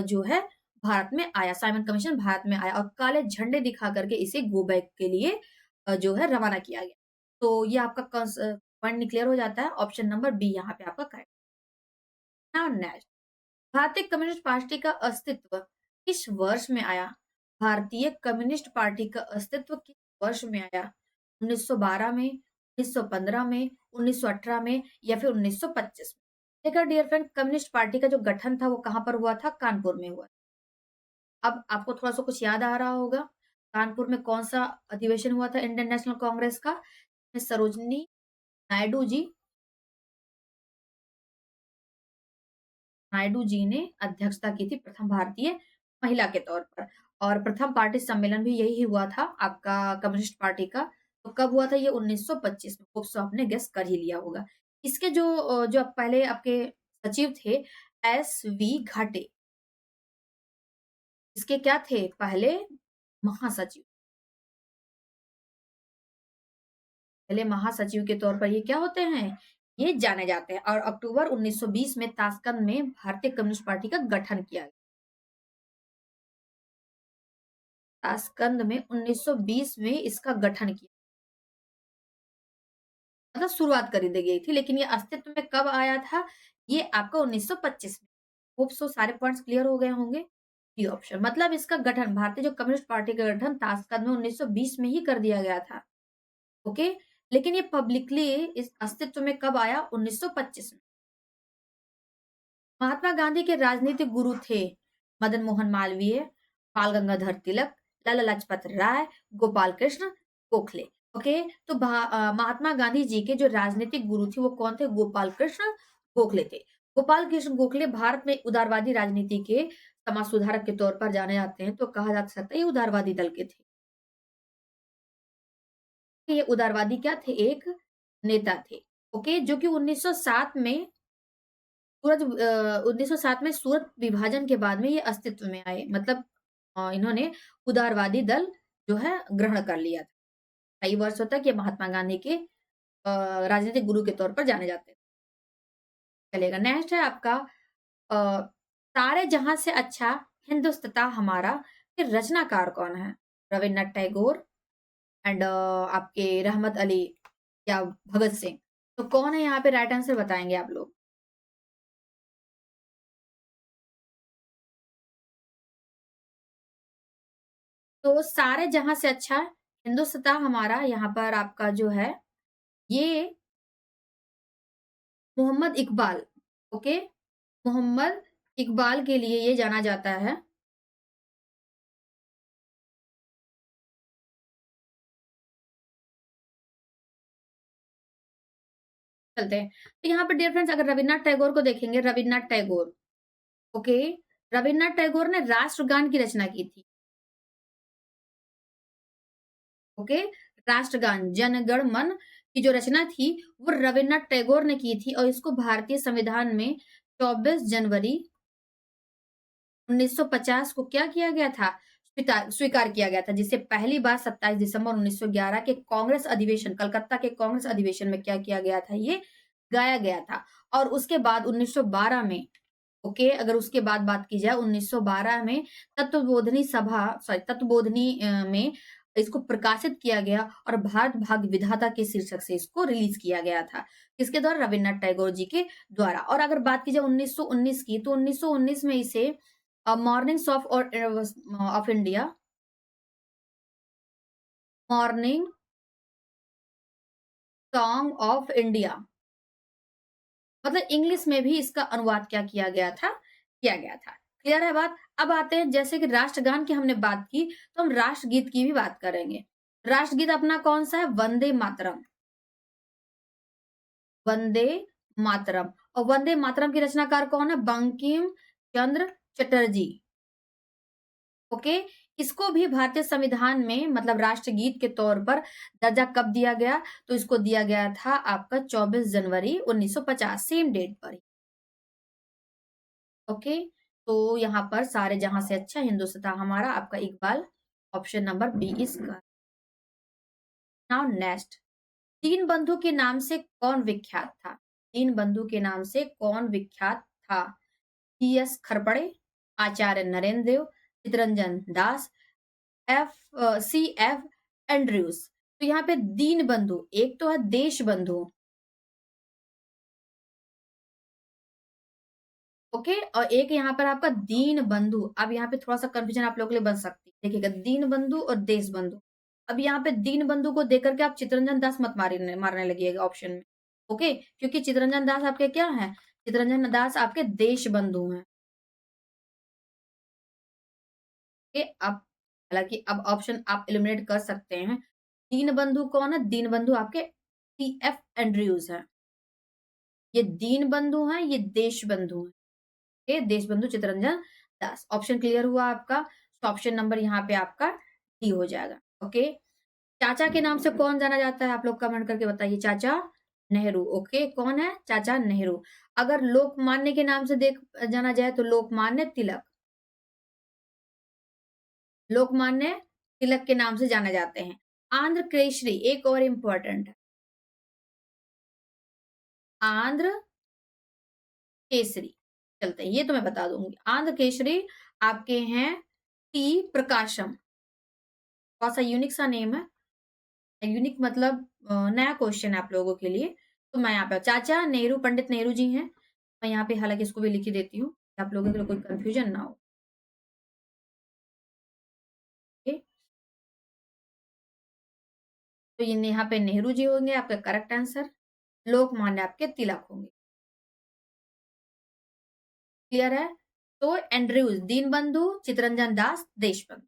जो है भारत में आया, साइमन कमीशन भारत में आया, और काले झंडे दिखा करके इसे गो बैक के लिए जो है रवाना किया गया। तो ये आपका पॉइंट क्लियर हो जाता है। ऑप्शन नंबर बी यहाँ पे आपका करेक्ट। नाउ नेक्स्ट, भारतीय कम्युनिस्ट पार्टी का अस्तित्व किस वर्ष में आया? भारतीय कम्युनिस्ट पार्टी का अस्तित्व किस वर्ष में आया? 1912 में, 1915 में, 1918 में या फिर 1925 में? देखा डियर फ्रेंड, कम्युनिस्ट पार्टी का जो गठन था वो कहाँ पर हुआ था? कानपुर में हुआ। अब आपको थोड़ा-सा कुछ याद आ रहा होगा, कानपुर में कौन-सा अधिवेशन हुआ था इंडियन नेशनल कांग्रेस का? सरोजिनी नायडू जी नायडू जी ने अध्यक्षता की थी प्रथम भारतीय महिला के तौर पर, और प्रथम पार्टी सम्मेलन भी यही हुआ था आपका कम्युनिस्ट पार्टी का। तो कब हुआ था ये? 1925 में। होप सो आपने गेस कर ही लिया होगा। इसके जो पहले आपके सचिव थे, एस वी घाटे, इसके क्या थे पहले? महासचिव। पहले महासचिव के तौर पर ये क्या होते हैं? ये जाने जाते हैं, और अक्टूबर 1920 में ताशकंद में भारतीय कम्युनिस्ट पार्टी का गठन किया गया। ताशकंद में 1920 में इसका गठन किया, मतलब शुरुआत कर दी गई थी, लेकिन ये अस्तित्व में कब आया था? ये आपका 1925 में। होप सो सारे पॉइंट्स क्लियर हो गए होंगे। डी ऑप्शन, मतलब इसका गठन, भारतीय जो कम्युनिस्ट पार्टी का गठन ताशकंद में 1920 में ही कर दिया गया था। ओके, लेकिन ये पब्लिकली इस अस्तित्व में कब आया? 1925 में। महात्मा गांधी के राजनीतिक गुरु थे मदन मोहन मालवीय, बाल गंगाधर तिलक, लाला लाजपत राय, गोपाल कृष्ण गोखले। ओके, तो महात्मा गांधी जी के जो राजनीतिक गुरु थे वो कौन थे? गोपाल कृष्ण गोखले थे। गोपाल कृष्ण गोखले भारत में उदारवादी राजनीति के समाज सुधारक के तौर पर जाने जाते हैं, तो कहा जा सकता है ये उदारवादी दल के थे। ये उदारवादी क्या थे? एक नेता थे। ओके, जो कि 1907 में 1907 में सूरत विभाजन के बाद में ये अस्तित्व में आए। मतलब इन्होंने उदारवादी दल जो है ग्रहण कर लिया था। कई वर्षों तक ये महात्मा गांधी के राजनीतिक गुरु के तौर पर जाने जाते थे। चलेगा, नेक्स्ट है आपका अ, सारे जहां से अच्छा हिंदुस्तां हमारा के रचनाकार कौन है? रविन्द्रनाथ टैगोर एंड आपके रहमत अली या भगत सिंह। तो कौन है यहाँ पे? राइट आंसर बताएंगे आप लोग। तो सारे जहां से अच्छा हिंदुस्तां हमारा, यहाँ पर आपका जो है ये मोहम्मद इकबाल। ओके, मोहम्मद इकबाल के लिए ये जाना जाता है। चलते हैं, तो यहाँ पे डियर फ्रेंड्स अगर रविन्द्रनाथ टैगोर को देखेंगे, रविन्द्रनाथ टैगोर, ओके, रविन्द्रनाथ टैगोर ने राष्ट्रगान की रचना की थी। ओके, राष्ट्रगान जन गण मन की जो रचना थी वो रविन्द्रनाथ टैगोर ने की थी, और इसको भारतीय संविधान में 24 जनवरी 1950 को क्या किया गया था? स्वीकार किया गया था, जिसे पहली बार 27 दिसंबर 1911 के कांग्रेस अधिवेशन, कलकत्ता के कांग्रेस अधिवेशन में क्या किया गया था? ये गाया गया था। और उसके बाद 1912 में, ओके, अगर उसके बाद बात की जाए 1912 में तत्वबोधिनी में इसको प्रकाशित किया गया, और भारत भाग्य विधाता के शीर्षक से इसको रिलीज किया गया था। किसके द्वारा? रविन्द्रनाथ टैगोर जी के द्वारा। और अगर बात की जाए 1919 की, तो 1919 में इसे mornings of India, morning song of India, मतलब इंग्लिश में भी इसका अनुवाद क्या किया गया था? किया गया था। क्लियर है बात? अब आते हैं, जैसे कि राष्ट्रगान की हमने बात की, तो हम राष्ट्रगीत की भी बात करेंगे। राष्ट्रगीत अपना कौन-सा है? वंदे मातरम। वंदे मातरम। और वंदे मातरम की रचनाकार कौन है? बंकिम चंद्र चटर्जी। ओके, इसको भी भारतीय संविधान में मतलब राष्ट्रगीत के तौर पर दर्जा कब दिया गया? तो इसको दिया गया था आपका 24 जनवरी 1950, सेम डेट पर। ओके, तो यहाँ पर सारे जहां से अच्छा हिंदुस्तान हमारा, आपका Iqbal, option number B is correct. Now next, Deen Bandhu के नाम से कौन विख्यात था? दीन बंधु के नाम से कौन विख्यात था? टी एस खरपड़े, आचार्य नरेंद्र देव, चितरंजन दास, सी एफ एंड्रयूज। तो यहाँ पे दीन बंधु, एक तो है देश बंधु, ओके, और एक यहाँ पर आपका दीन बंधु। अब यहाँ पे थोड़ा-सा कन्फ्यूजन आप लोगों के लिए बन सकती है। देखिएगा, दीन बंधु और देश बंधु। अब यहाँ पे दीन बंधु को देख कर के आप चित्तरंजन दास मत मारने मारने लगिएगा ऑप्शन में, ओके? क्योंकि चित्तरंजन दास आपके क्या हैं? चित्तरंजन दास आपके देश बंधु हैं। ओके, अब हालाँकि अब ऑप्शन आप एलिमिनेट कर सकते हैं। दीनबंधु कौन है? दीनबंधु आपके टी.एफ. एंड्रयूज़ हैं। ये दीनबंधु हैं, ये देशबंधु हैं। Okay, Deshbandhu Chittaranjan Das. Option clear हुआ आपका? तो ऑप्शन नंबर यहाँ पे आपका डी हो जाएगा। ओके, चाचा के नाम से कौन जाना जाता है? आप लोग कमेंट करके बताइए। चाचा नेहरू। ओके, कौन है? चाचा नेहरू। अगर लोकमान्य के नाम से देख जाना जाए तो लोकमान्य तिलक। लोकमान्य तिलक के नाम से जाने जाते हैं। आंध्र केसरी एक और इम्पोर्टेंट है। आंध्र केसरी, चलते हैं, ये तो मैं बता दूँगी। आंध्र केसरी आपके हैं टी प्रकाशम। थोड़ा-सा यूनिक सा नेम है। यूनिक मतलब नया क्वेश्चन है आप लोगों के लिए। तो मैं यहाँ पे चाचा नेहरू, पंडित नेहरू जी हैं। मैं यहाँ पे हालाँकि इसको भी लिख ही देती हूँ, आप लोगों के लिए कोई कन्फ्यूजन ना हो। ओके, तो ये यहाँ पे नेहरू जी होंगे आपका करेक्ट आंसर। लोकमान्य आपके तिलक होंगे। क्लियर है? तो Andrews Deenbandhu, Chittaranjan Das Deshbandhu.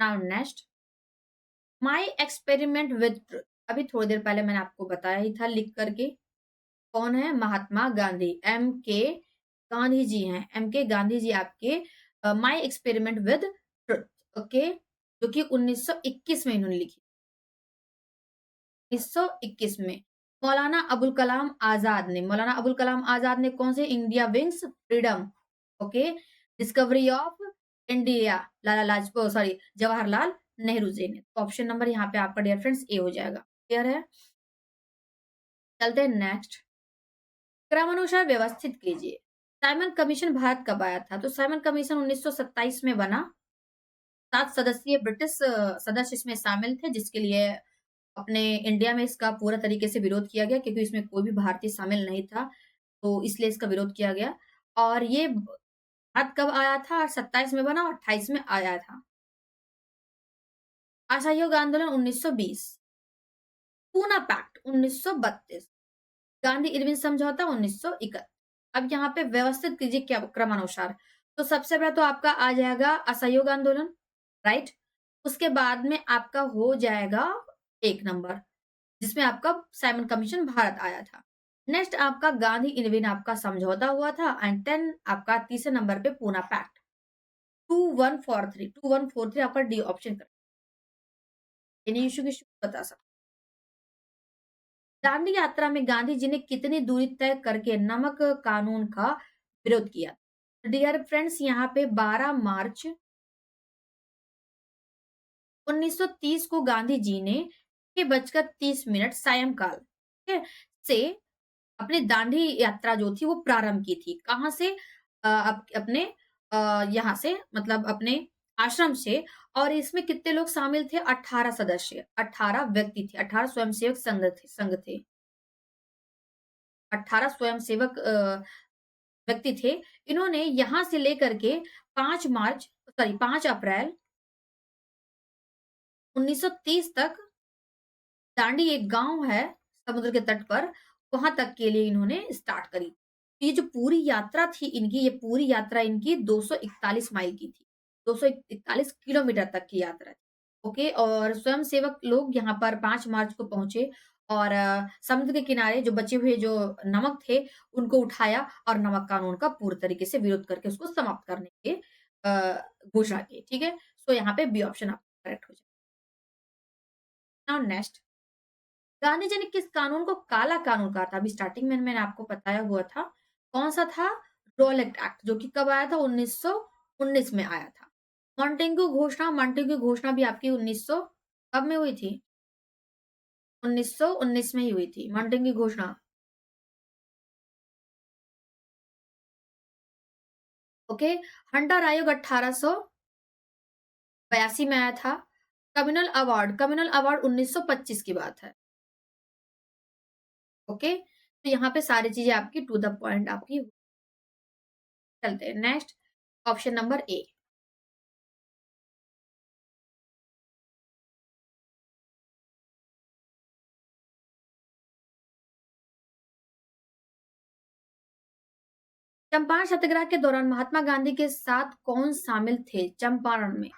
Now next, my experiment with truth. अभी थोड़ी देर पहले मैंने आपको बताया ही था लिख करके। कौन है? महात्मा गांधी, एम के गांधी जी हैं। एम के गांधी जी आपके my experiment with truth, okay, जो कि 1921 में इन्होंने लिखी। 1921 में मौलाना अबुल कलाम आजाद ने, मौलाना अबुल कलाम आजाद ने कौन से? India wins freedom, okay, discovery of India, Lala Lajpat sorry Jawaharlal Nehru ji ने। ऑप्शन नंबर यहाँ पे आपका डियर फ्रेंड्स ए हो जाएगा। क्लियर है? चलते हैं नेक्स्ट, क्रमानुसार व्यवस्थित कीजिए। साइमन कमीशन भारत कब आया था? तो साइमन कमीशन 1927 में बना। 7 सदस्यीय ब्रिटिश सदस्य इसमें शामिल थे, जिसके लिए अपने इंडिया में इसका पूरा तरीके से विरोध किया गया, क्योंकि इसमें कोई भी भारतीय शामिल नहीं था, तो इसलिए इसका विरोध किया गया। और ये भारत कब आया था? 27 में बना और 28 में आया था। असहयोग आंदोलन 1920, पूना पैक्ट 1932, गांधी इरविन समझौता 1961। अब यहाँ पे व्यवस्थित कीजिए क्या क्रमानुसार। तो सबसे पहले तो आपका आ जाएगा असहयोग आंदोलन, राइट? उसके बाद में आपका हो जाएगा 1 नंबर, जिसमें आपका साइमन कमीशन भारत आया था। नेक्स्ट आपका गांधी इरविन आपका समझौता हुआ था एंड 10 आपका तीसरे नंबर पे पूना पैक्ट। 2143 आपका D option correct. Any issue की बता सकते। दांडी यात्रा में गांधी जी ने कितनी दूरी तय करके नमक कानून का विरोध किया? डियर फ्रेंड्स, यहाँ पे 12 मार्च 1930 को गांधी जी ने 6:30 सायंकाल, ठीक है, से अपनी दांडी यात्रा जो थी वो प्रारंभ की थी। कहाँ से? अपने यहाँ से, मतलब अपने आश्रम से। और इसमें कितने लोग शामिल थे? 18 सदस्य, 18 व्यक्ति थे, 18 स्वयंसेवक संघ थे। 18 स्वयंसेवक व्यक्ति थे। इन्होंने यहाँ से लेकर के 5 अप्रैल 1930 तक दांडी एक गाँव है समुद्र के तट पर, वहाँ तक के लिए इन्होंने स्टार्ट करी। ये जो पूरी यात्रा थी इनकी, ये पूरी यात्रा इनकी 241 माइल की थी। 241 किलोमीटर तक की यात्रा थी। ओके, और स्वयंसेवक लोग यहाँ पर 5 मार्च को पहुँचे और समुद्र के किनारे जो बचे हुए जो नमक थे, उनको उठाया और नमक कानून का पूरी तरीके से विरोध करके उसको समाप्त करने की घोषणा की। ठीक है? सो यहाँ पे बी ऑप्शन आपका करेक्ट हो जाएगा। नाउ नेक्स्ट, गांधी जी ने किस कानून को काला कानून कहा था? अभी स्टार्टिंग में मैंने आपको बताया हुआ था। कौन-सा था? रॉलेट एक्ट, जो कि कब आया था? 1919 में आया था। मॉन्टेग्यू घोषणा भी आपकी 1900 कब में हुई थी? 1919 में ही हुई थी, मॉन्टेग्यू घोषणा। ओके, हंटर आयोग 1882 में आया था। कम्युनल अवार्ड 1925 की बात है। ओके, तो यहाँ पे सारी चीजें आपकी टू द पॉइंट आपकी। चलते हैं next, option number A. Champaran satyagraha के दौरान महात्मा गांधी के साथ कौन शामिल थे चंपारण में?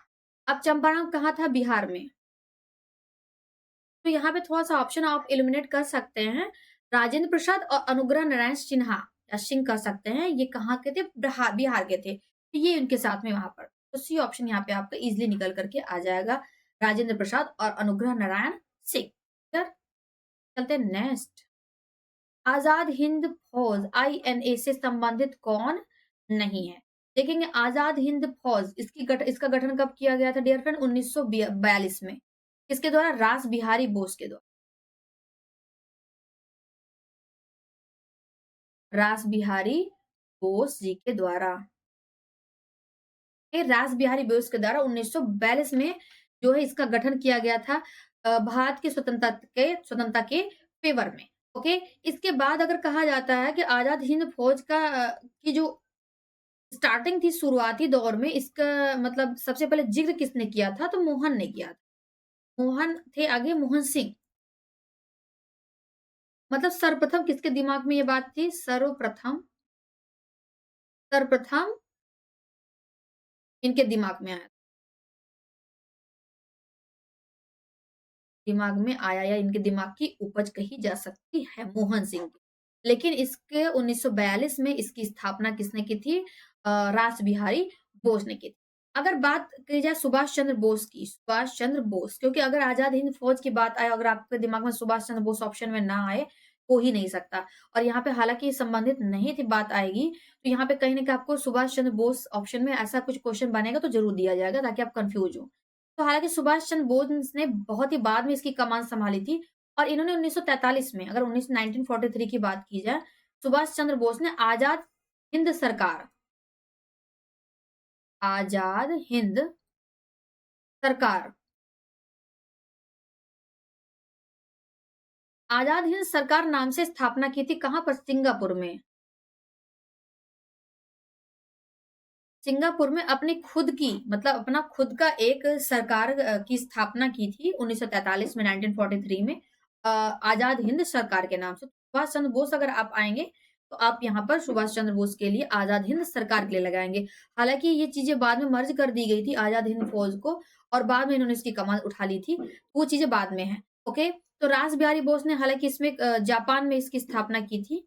अब चंपारण कहाँ था? बिहार में। तो यहाँ पे थोड़ा सा ऑप्शन आप इलिमिनेट कर सकते हैं। राजेंद्र प्रसाद और अनुग्रह नारायण सिन्हा या सिंह कर सकते हैं, ये कहाँ के थे? बिहार के थे, तो ये उनके साथ में वहां पर, तो सी ऑप्शन यहाँ पे आपका इजिली निकल करके आ जाएगा, राजेंद्र प्रसाद और अनुग्रह नारायण सिंह। क्लियर? चलते नेक्स्ट, आजाद हिंद फौज आईएनए से संबंधित कौन नहीं है? देखेंगे आजाद हिंद फौज, इसका गठन कब किया गया था डियर फ्रेंड? 1942 में। किसके द्वारा? रास बिहारी बोस के द्वारा। रास बिहारी बोस जी के द्वारा। ये रास बिहारी बोस के द्वारा 1942 में जो है इसका गठन किया गया था, भारत की स्वतंत्रता के फेवर में। ओके, इसके बाद अगर कहा जाता है कि आजाद हिंद फौज की जो स्टार्टिंग थी शुरुआती दौर में, इसका मतलब सबसे पहले जिक्र किसने किया था? तो मोहन ने किया था। मोहन थे आगे, मोहन सिंह। मतलब सर्वप्रथम किसके दिमाग में ये बात थी? सर्वप्रथम इनके दिमाग में आया या इनके दिमाग की उपज कही जा सकती है मोहन सिंह की। लेकिन इसके 1942 में इसकी स्थापना किसने की थी? रास बिहारी बोस ने की थी। अगर बात की जाए सुभाष चंद्र बोस की, सुभाष चंद्र बोस, क्योंकि अगर आजाद हिंद फौज की बात आए, अगर आपके दिमाग में सुभाष चंद्र बोस ऑप्शन में ना आए, हो ही नहीं सकता। और यहाँ पे हालांकि संबंधित नहीं थी बात आएगी, तो यहाँ पे कहीं ना कहीं आपको सुभाष चंद्र बोस ऑप्शन में ऐसा कुछ क्वेश्चन बनेगा तो जरूर दिया जाएगा, ताकि आप कंफ्यूज हो। तो हालांकि सुभाष चंद्र बोस ने बहुत ही बाद में इसकी कमान संभाली थी, और इन्होंने 1943 में, अगर 1943 की बात की जाए, सुभाष चंद्र बोस ने आजाद हिंद सरकार आजाद हिंद सरकार नाम से स्थापना की थी। कहां पर? सिंगापुर में। सिंगापुर में अपनी खुद की, मतलब अपना खुद का एक सरकार की स्थापना की थी 1943 में, 1943 में, आजाद हिंद सरकार के नाम से। सुभाष चंद्र बोस अगर आप आएंगे तो आप यहाँ पर सुभाष चंद्र बोस के लिए आजाद हिंद सरकार के लिए लगाएंगे। हालांकि ये चीजें बाद में मर्ज कर दी गई थी आजाद हिंद फौज को, और बाद में इन्होंने इसकी कमान उठा ली थी, वो चीजें बाद में है। ओके, तो रास बिहारी बोस ने हालांकि इसमें जापान में इसकी स्थापना की थी,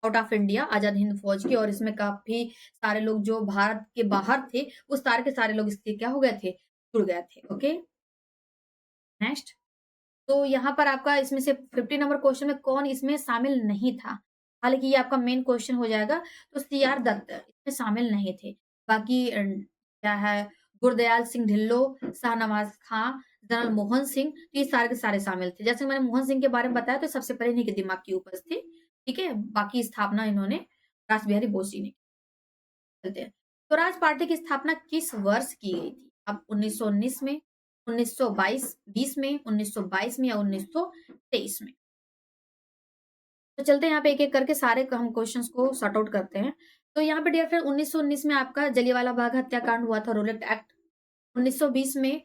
out of India, Azad Hind फौज की, और इसमें काफी सारे लोग जो भारत के बाहर थे, वो सारे के सारे लोग इसके क्या हो गए थे? जुड़ गए थे। ओके, नेक्स्ट, तो यहाँ पर आपका इसमें से 50 नंबर क्वेश्चन में कौन इसमें शामिल नहीं था? हालांकि ये आपका मेन क्वेश्चन हो जाएगा, तो सीआर दत्त इसमें शामिल नहीं थे। बाकी क्या है, गुरदयाल सिंह ढिल्लो, शाहनवाज खां, जनरल मोहन सिंह, तो ये सारे के सारे शामिल थे। जैसे मैंने मोहन सिंह के बारे में बताया, तो सबसे पहले इन्हीं के दिमाग की उपज थी। ठीक है, बाकी स्थापना इन्होंने रास बिहारी बोस जी ने। चलते हैं, स्वराज पार्टी की स्थापना किस वर्ष की गई थी? अब 1919 में, 1922 20 में, 1922 में, या 1923 में? तो चलते हैं यहाँ पे एक-एक करके सारे हम क्वेश्चंस को सॉर्ट आउट करते हैं। तो यहाँ पे डियर फ्रेंड 1919 में आपका जलियांवाला बाग हत्याकांड हुआ था, रोलेट एक्ट। 1920 में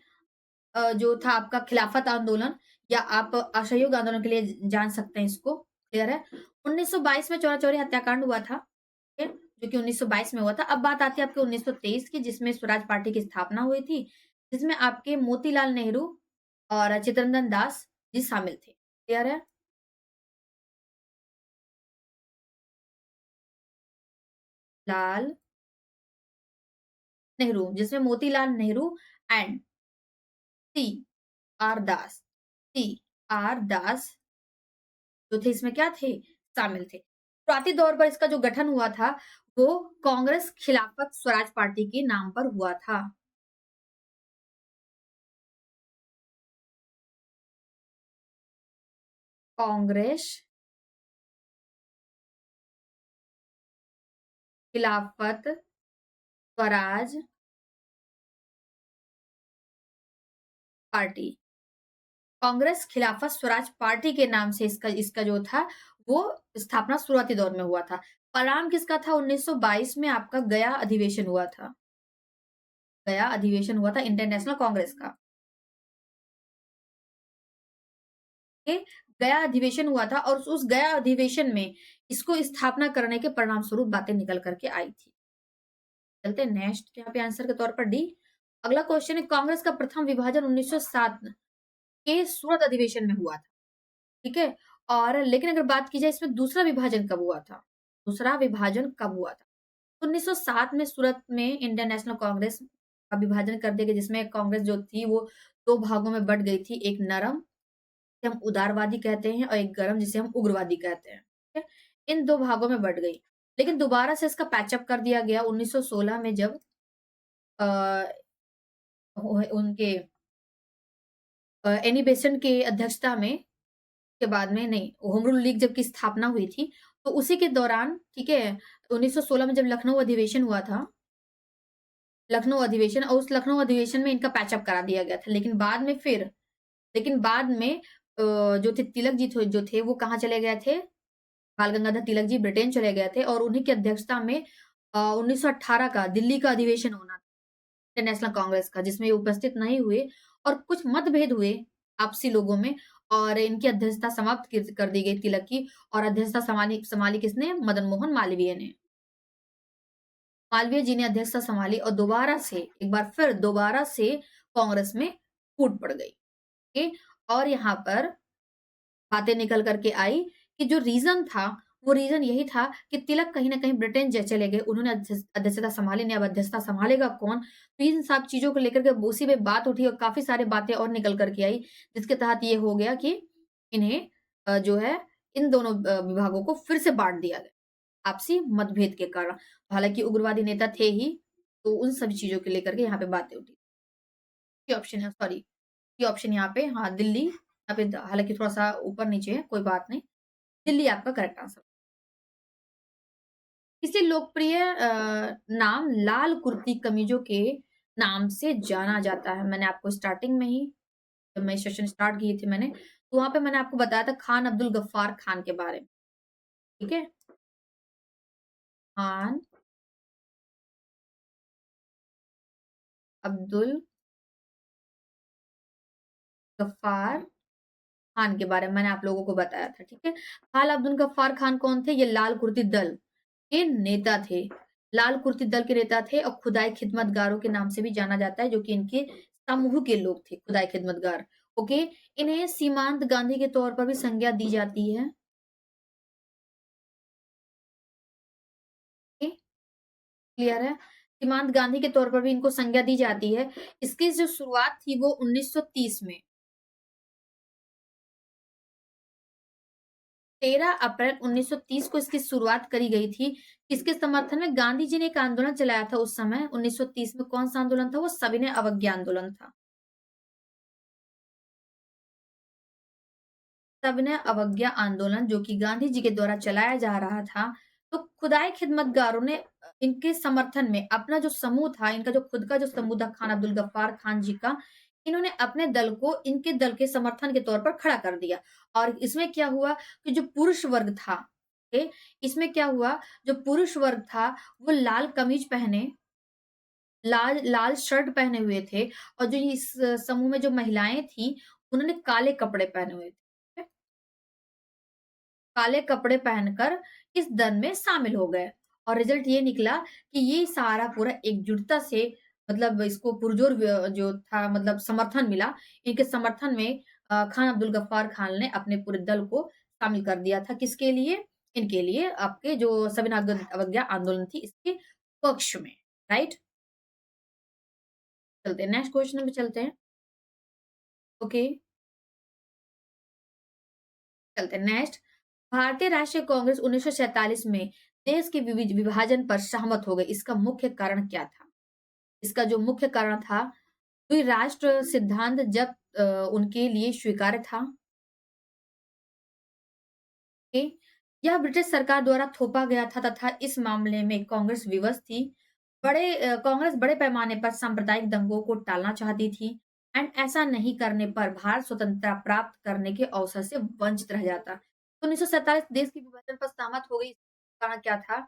जो था आपका खिलाफत आंदोलन, या आप असहयोग आंदोलन के लिए जान सकते हैं इसको। क्लियर है? 1922 में चौरा-चौरी हत्याकांड हुआ था, ठीक है? जो कि 1922 में हुआ था। अब बात आती है आपके 1923 की, जिसमें स्वराज पार्टी की स्थापना हुई थी, जिसमें आपके मोतीलाल नेहरू और चित्तरंजन दास जी शामिल थे। क्लियर है? लाल नेहरू, जिसमें Motilal Nehru and C R Das, C R Das जो थे इसमें क्या थे? शामिल थे। शुरुआती दौर पर इसका जो गठन हुआ था, वो कांग्रेस खिलाफत स्वराज पार्टी के नाम पर हुआ था। कांग्रेस खिलाफत स्वराज पार्टी। कांग्रेस खिलाफत स्वराज पार्टी के नाम से इसका इसका जो था वो स्थापना शुरुआती दौर में हुआ था। परिणाम किसका था? 1922 में आपका गया अधिवेशन हुआ था। गया अधिवेशन हुआ था इंडियन नेशनल कांग्रेस का। ओके, गया अधिवेशन हुआ था और उस गया अधिवेशन में इसको स्थापना करने के परिणाम स्वरूप बातें निकल कर के आई थी। चलते हैं नेक्स्ट यहाँ पे आंसर के तौर पर डी। अगला क्वेश्चन है कांग्रेस का प्रथम विभाजन 1907 के सूरत अधिवेशन में हुआ था। ठीक है? और लेकिन अगर बात की जाए इसमें दूसरा विभाजन कब हुआ था? दूसरा विभाजन कब हुआ था? 1907 में सूरत में इंडियन नेशनल कांग्रेस का विभाजन कर दिया गया जिसमें कांग्रेस जो थी वो 2 भागों में बँट गई थी। एक नरम जिसे हम उदारवादी कहते हैं और एक गरम जिसे हम उग्रवादी कहते हैं। ठीक है? इन 2 भागों में बँट गई। लेकिन दोबारा से इसका पैचअप कर दिया गया 1916 में जब अ, उनके एनी बेसेंट के अध्यक्षता में के बाद में नहीं, होम रूल लीग जब की स्थापना हुई थी, तो उसी के दौरान ठीक है, 1916 में जब लखनऊ अधिवेशन हुआ था, लखनऊ अधिवेशन और उस लखनऊ अधिवेशन में इनका पैचअप करा दिया गया था। लेकिन बाद में जो थे तिलक जी थे जो थे वो कहाँ चले गए थे? बाल गंगाधर तिलक जी ब्रिटेन चले गए थे और उन्हीं की अध्यक्षता में 1918 का दिल्ली का अधिवेशन होना था, इंडियन नेशनल कांग्रेस का, जिसमें ये उपस्थित नहीं हुए और कुछ मतभेद हुए आपसी लोगों में और इनकी अध्यक्षता समाप्त कर दी गई तिलक की और अध्यक्षता संभाली संभाली किसने? मदन मोहन मालवीय ने। मालवीय जी ने अध्यक्षता संभाली और दोबारा से कांग्रेस में फूट पड़ गई। ओके? और यहाँ पर बातें निकल कर के आई कि जो रीज़न था, वो रीज़न यही था कि तिलक कहीं न कहीं ब्रिटेन चले गए। उन्होंने अध्यक्षता सँभाली नहीं, अब अध्यक्षता सँभालेगा कौन? तो इन सब चीज़ों को लेकर के उसी पे बात उठी और काफ़ी सारी बातें और निकल कर के आई, जिसके तहत ये हो गया कि इन्हें जो है इन दोनों विभागों को फिर से बाँट दिया गया, आपसी मतभेद के कारण। हालाँकि उग्रवादी नेता थे ही, तो उन सभी चीज़ों को लेकर के यहाँ पे बातें उठी। ये ऑप्शन है सॉरी, ये ऑप्शन यहाँ पे हाँ, दिल्ली यहाँ पे हालाँकि थोड़ा-सा ऊपर-नीचे है, कोई बात नहीं। दिल्ली आपका करेक्ट आंसर। किसी लोकप्रिय नाम लाल कुर्ती कमीजों के नाम से जाना जाता है। मैंने आपको स्टार्टिंग में ही जब मैं सेशन स्टार्ट किए थे मैंने, तो वहाँ पे मैंने आपको बताया था खान अब्दुल गफ्फार खान के बारे में, ठीक है? खान अब्दुल गफ्फार खान के बारे में मैंने आप लोगों को बताया था, ठीक है? खान अब्दुल गफ्फार खान कौन थे? ये लाल कुर्ती दल के नेता थे। लाल कुर्ती दल के नेता थे और खुदाई खिदमतगारों के नाम से भी जाना जाता है, जो कि इनके समूह के लोग थे, खुदाई खिदमतगार। ओके? इन्हें सीमांत गांधी के तौर पर भी संज्ञा दी जाती है। ओके? क्लियर है? सीमांत गांधी के तौर पर भी इनको संज्ञा दी जाती है। इसकी जो शुरुआत थी वो 1930 में 13 अप्रैल 1930 को इसकी शुरुआत करी गई थी। किसके समर्थन में? गांधी जी ने एक आंदोलन चलाया था उस समय 1930 में। कौन-सा आंदोलन था वो? सविनय अवज्ञा आंदोलन था। सविनय अवज्ञा आंदोलन जो कि गांधी जी के द्वारा चलाया जा रहा था। तो खुदाई खिदमतगारों ने इनके समर्थन में अपना जो समूह था, इनका जो खुद का जो समूह था खान अब्दुल गफ्फार खान जी का, इन्होंने अपने दल को इनके दल के समर्थन के तौर पर खड़ा कर दिया। और इसमें क्या हुआ कि जो पुरुष वर्ग था, ओके, इसमें क्या हुआ जो पुरुष वर्ग था वो लाल कमीज पहने, लाल लाल शर्ट पहने हुए थे और जो इस समूह में जो महिलाएं थी, उन्होंने काले कपड़े पहने हुए थे। काले कपड़े पहनकर इस दल में शामिल हो गए और रिजल्ट ये निकला कि ये सारा पूरा एकजुटता से मतलब इसको पुरजोर जो था मतलब समर्थन मिला। इनके समर्थन में खान अब्दुल गफ्फार खान ने अपने पूरे दल को शामिल कर दिया था। किसके लिए? इनके लिए आपके जो सविनय अवज्ञा आंदोलन थी इसके पक्ष में, राइट? चलते हैं नेक्स्ट क्वेश्चन पे चलते हैं। ओके, चलते हैं नेक्स्ट। भारतीय राष्ट्रीय कांग्रेस 1947 में देश के विभाजन पर सहमत हो गई। इसका मुख्य कारण क्या था? इसका जो मुख्य कारण था, द्विराष्ट्र सिद्धांत जब उनके लिए स्वीकार्य था। ओके? यह ब्रिटिश सरकार द्वारा थोपा गया था तथा इस मामले में कांग्रेस विवश थी। कांग्रेस बड़े पैमाने पर सांप्रदायिक दंगों को टालना चाहती थी। एंड ऐसा नहीं करने पर भारत स्वतंत्रता प्राप्त करने के अवसर से वंचित रह जाता। तो 1947 देश की विभाजन पर सहमत हो गई। कारण क्या था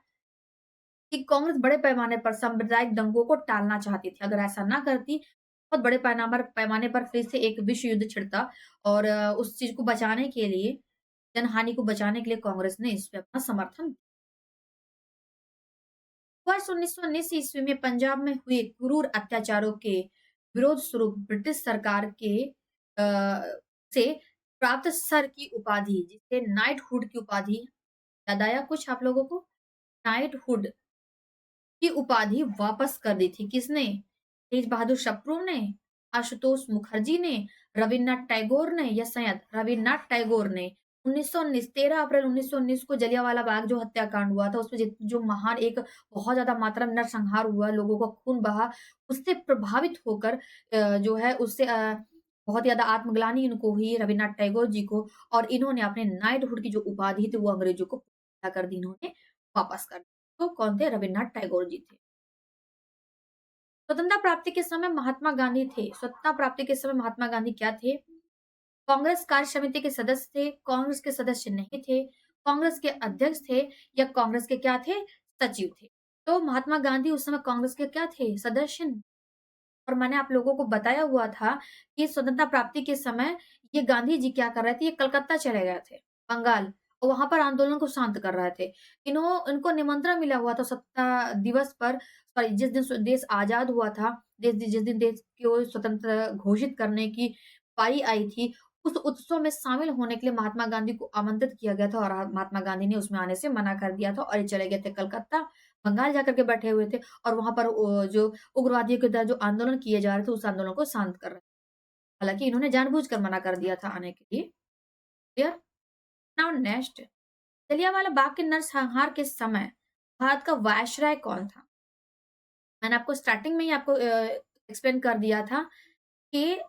कि कांग्रेस बड़े पैमाने पर सांप्रदायिक दंगों को टालना चाहती थी। अगर ऐसा ना करती, बहुत बड़े पैमाने पर फिर से एक विश्व युद्ध छिड़ता और उस चीज़ को बचाने के लिए, जनहानि को बचाने के लिए कांग्रेस ने इस पे अपना समर्थन। वर्ष 1919 ईस्वी में पंजाब में हुए क्रूर अत्याचारों के विरोध स्वरूप ब्रिटिश सरकार के से प्राप्त सर की उपाधि, जिसे नाइटहुड की उपाधि, याद आया कुछ आप लोगों को? नाइटहुड की उपाधि वापस कर दी थी। किसने? तेज बहादुर सप्रू ने, आशुतोष मुखर्जी ने, रविन्द्रनाथ टैगोर ने या शायद रविन्द्रनाथ टैगोर ने। 1919 13 अप्रैल 1919 को जलियांवाला बाग जो हत्याकांड हुआ था, उसमें जो महान एक बहुत ज्यादा मात्रा में नरसंहार हुआ, लोगों का खून बहा, उससे प्रभावित होकर जो है उससे बहुत ज्यादा आत्मग्लानि इनको हुई रविन्द्रनाथ टैगोर जी को, और इन्होंने अपने नाइटहुड की जो उपाधि थी वो अंग्रेजों को कर दी, इन्होंने वापस कर दी। तो कौन थे? रविन्द्रनाथ टैगोर जी थे। स्वतंत्रता प्राप्ति के समय महात्मा गांधी थे। स्वतंत्रता प्राप्ति के समय महात्मा गांधी क्या थे? कांग्रेस कार्य समिति के सदस्य थे, कांग्रेस के सदस्य नहीं थे, कांग्रेस के अध्यक्ष थे, या कांग्रेस के क्या थे? सचिव थे। तो महात्मा गांधी उस समय कांग्रेस के क्या थे? सदस्य। और मैंने आप लोगों को बताया हुआ था कि स्वतंत्रता प्राप्ति के समय ये गांधी जी क्या कर रहे थे? ये कलकत्ता चले गए थे, बंगाल, और वहां पर आंदोलन को शांत कर रहे थे। इनको निमंत्रण मिला हुआ था स्वतंत्रता दिवस पर, सॉरी जिस दिन देश आजाद हुआ था, जिस दिन देश को स्वतंत्र घोषित करने की पारी आई थी, उस उत्सव में शामिल होने के लिए महात्मा गांधी को आमंत्रित किया गया था, और महात्मा गांधी ने उसमें आने से मना कर दिया था और ये चले गए थे कलकत्ता, बंगाल जाकर के बैठे हुए थे, और वहां पर जो उग्रवादियों के द्वारा जो आंदोलन किए जा रहे थे, उस आंदोलन को शांत कर रहे थे। हालांकि इन्होंने जानबूझकर मना कर दिया था आने के लिए। Clear? Now next, Jallianwala Bagh के नरसंहार के समय भारत का वायसराय कौन था? मैंने आपको स्टार्टिंग में ही आपको एक्सप्लेन कर दिया था कि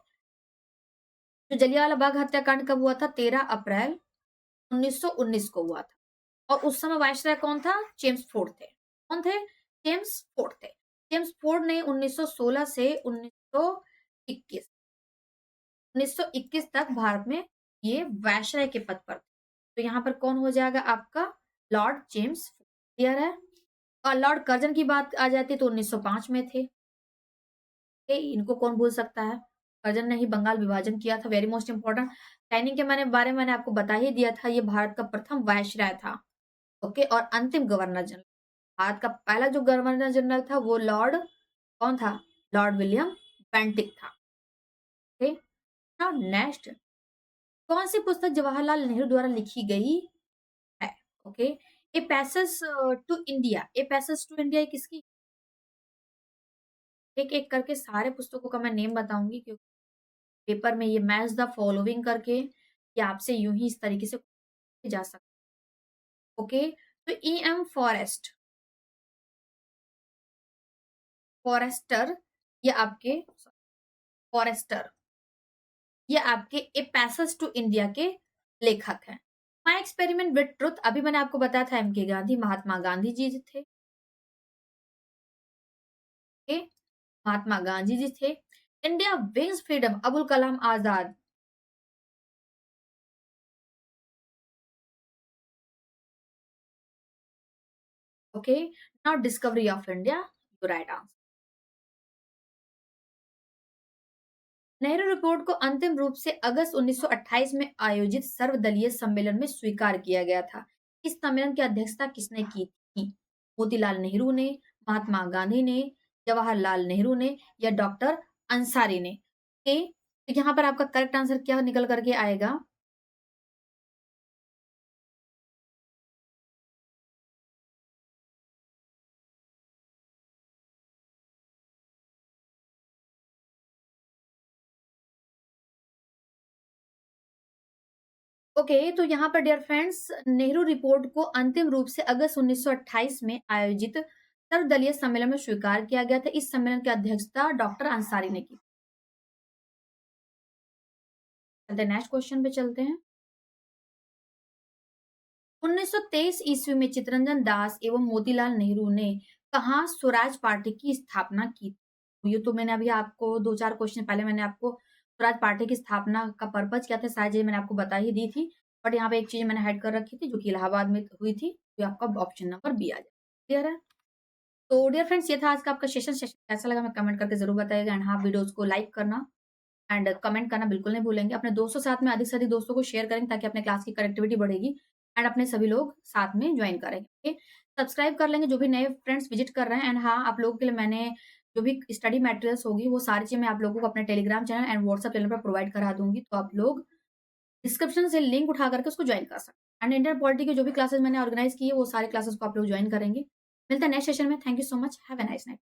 जो जलियांवाला बाग हत्याकांड कब हुआ था? 13 अप्रैल 1919 को हुआ था, और उस समय वायसराय कौन था? जेम्स फोर्ड थे। कौन थे? जेम्स फोर्ड थे। जेम्स फोर्ड ने 1916 से 1921 1921 तक भारत में ये वायसराय के पद पर थे। तो यहाँ पर कौन हो जाएगा आपका? Lord James Ford. क्लियर है? और लॉर्ड कर्जन की बात आ जाती है तो 1905 में थे। इनको कौन भूल सकता है? कर्जन ने ही बंगाल विभाजन किया था। Very most important. कैनिंग के बारे में मैंने आपको बता ही दिया था, ये भारत का प्रथम वायसराय था। ओके, और अंतिम गवर्नर जनरल। भारत का पहला जो गवर्नर जनरल था वो लॉर्ड कौन था? लॉर्ड विलियम बेंटिक था। ओके, नाउ नेक्स्ट, कौन सी पुस्तक जवाहरलाल नेहरू द्वारा लिखी गई है? Okay, a passage to India. A passage to India किसकी? एक एक करके सारे पुस्तकों का मैं नेम बताऊंगी, क्योंकि पेपर में ये मैच द फॉलोइंग करके ये आपसे यूं ही इस तरीके से जा सकता। ओके, तो ई एम फॉरेस्ट, फॉरेस्टर, ये आपके फॉरेस्टर, ये आपके ए पैसेज टू इंडिया के लेखक हैं। माई एक्सपेरिमेंट विद ट्रुथ, अभी मैंने आपको बताया था एम के गांधी, महात्मा गांधी जी थे। ओके, महात्मा गांधी जी थे। India wins freedom, Abul Kalam Azad. Okay, now discovery of India, right answer. Nehru report को अंतिम रूप से अगस्त 1928 में आयोजित सर्वदलीय सम्मेलन में स्वीकार किया गया था। इस सम्मेलन की अध्यक्षता किसने की थी? मोतीलाल नेहरू ने, महात्मा गांधी ने, जवाहरलाल नेहरू ने, या डॉक्टर अंसारी ने? ओके, तो यहाँ पर आपका करेक्ट आंसर क्या निकल करके आएगा? ओके, तो यहाँ पर डियर फ्रेंड्स, नेहरू रिपोर्ट को अंतिम रूप से अगस्त 1928 में आयोजित सर्वदलीय सम्मेलन में स्वीकार किया गया था। इस सम्मेलन की अध्यक्षता डॉक्टर अंसारी ने की। चलते नेक्स्ट क्वेश्चन पे चलते हैं। 1923 ईस्वी में चित्तरंजन दास एवं मोतीलाल नेहरू ने कहाँ स्वराज पार्टी की स्थापना की? ये तो मैंने अभी आपको 2-4 क्वेश्चन पहले मैंने आपको स्वराज पार्टी की स्थापना का पर्पज़ क्या था, सारी चीज़ें मैंने आपको बता ही दी थी। बट यहाँ पे एक चीज़ मैंने हाइड कर रखी थी, जो कि इलाहाबाद में हुई थी, जो आपका ऑप्शन नंबर बी आ जाए। क्लियर है? तो डियर फ्रेंड्स, ये था आज का आपका सेशन कैसा लगा हमें कमेंट करके ज़रूर बताइएगा एंड हाँ, वीडियोज़ को लाइक करना एंड कमेंट करना बिल्कुल नहीं भूलेंगे। अपने दोस्तों साथ में अधिक से अधिक दोस्तों को शेयर करेंगे ताकि अपने क्लास की कनेक्टिविटी बढ़ेगी एंड अपने सभी लोग साथ में जॉइन करेंगे। ओके? सब्सक्राइब कर लेंगे जो भी नए फ्रेंड्स विज़िट कर रहे हैं एंड हाँ, आप लोगों के लिए मैंने जो भी स्टडी मटेरियल्स होगी वो सारी चीज़ें मैं आप लोगों को अपने Telegram channel and WhatsApp channel पर प्रोवाइड करा दूँगी। तो आप लोग डिस्क्रिप्शन से लिंक उठा करके उसको जॉइन कर सकते हैं। एंड इंडियन पॉलिटी की जो भी क्लासेस मैंने ऑर्गेनाइज़ की है वो सारी क्लासेस को आप लोग जॉइन करेंगे। मिलते हैं नेक्स्ट सेशन में। Thank you so much. Have a nice night.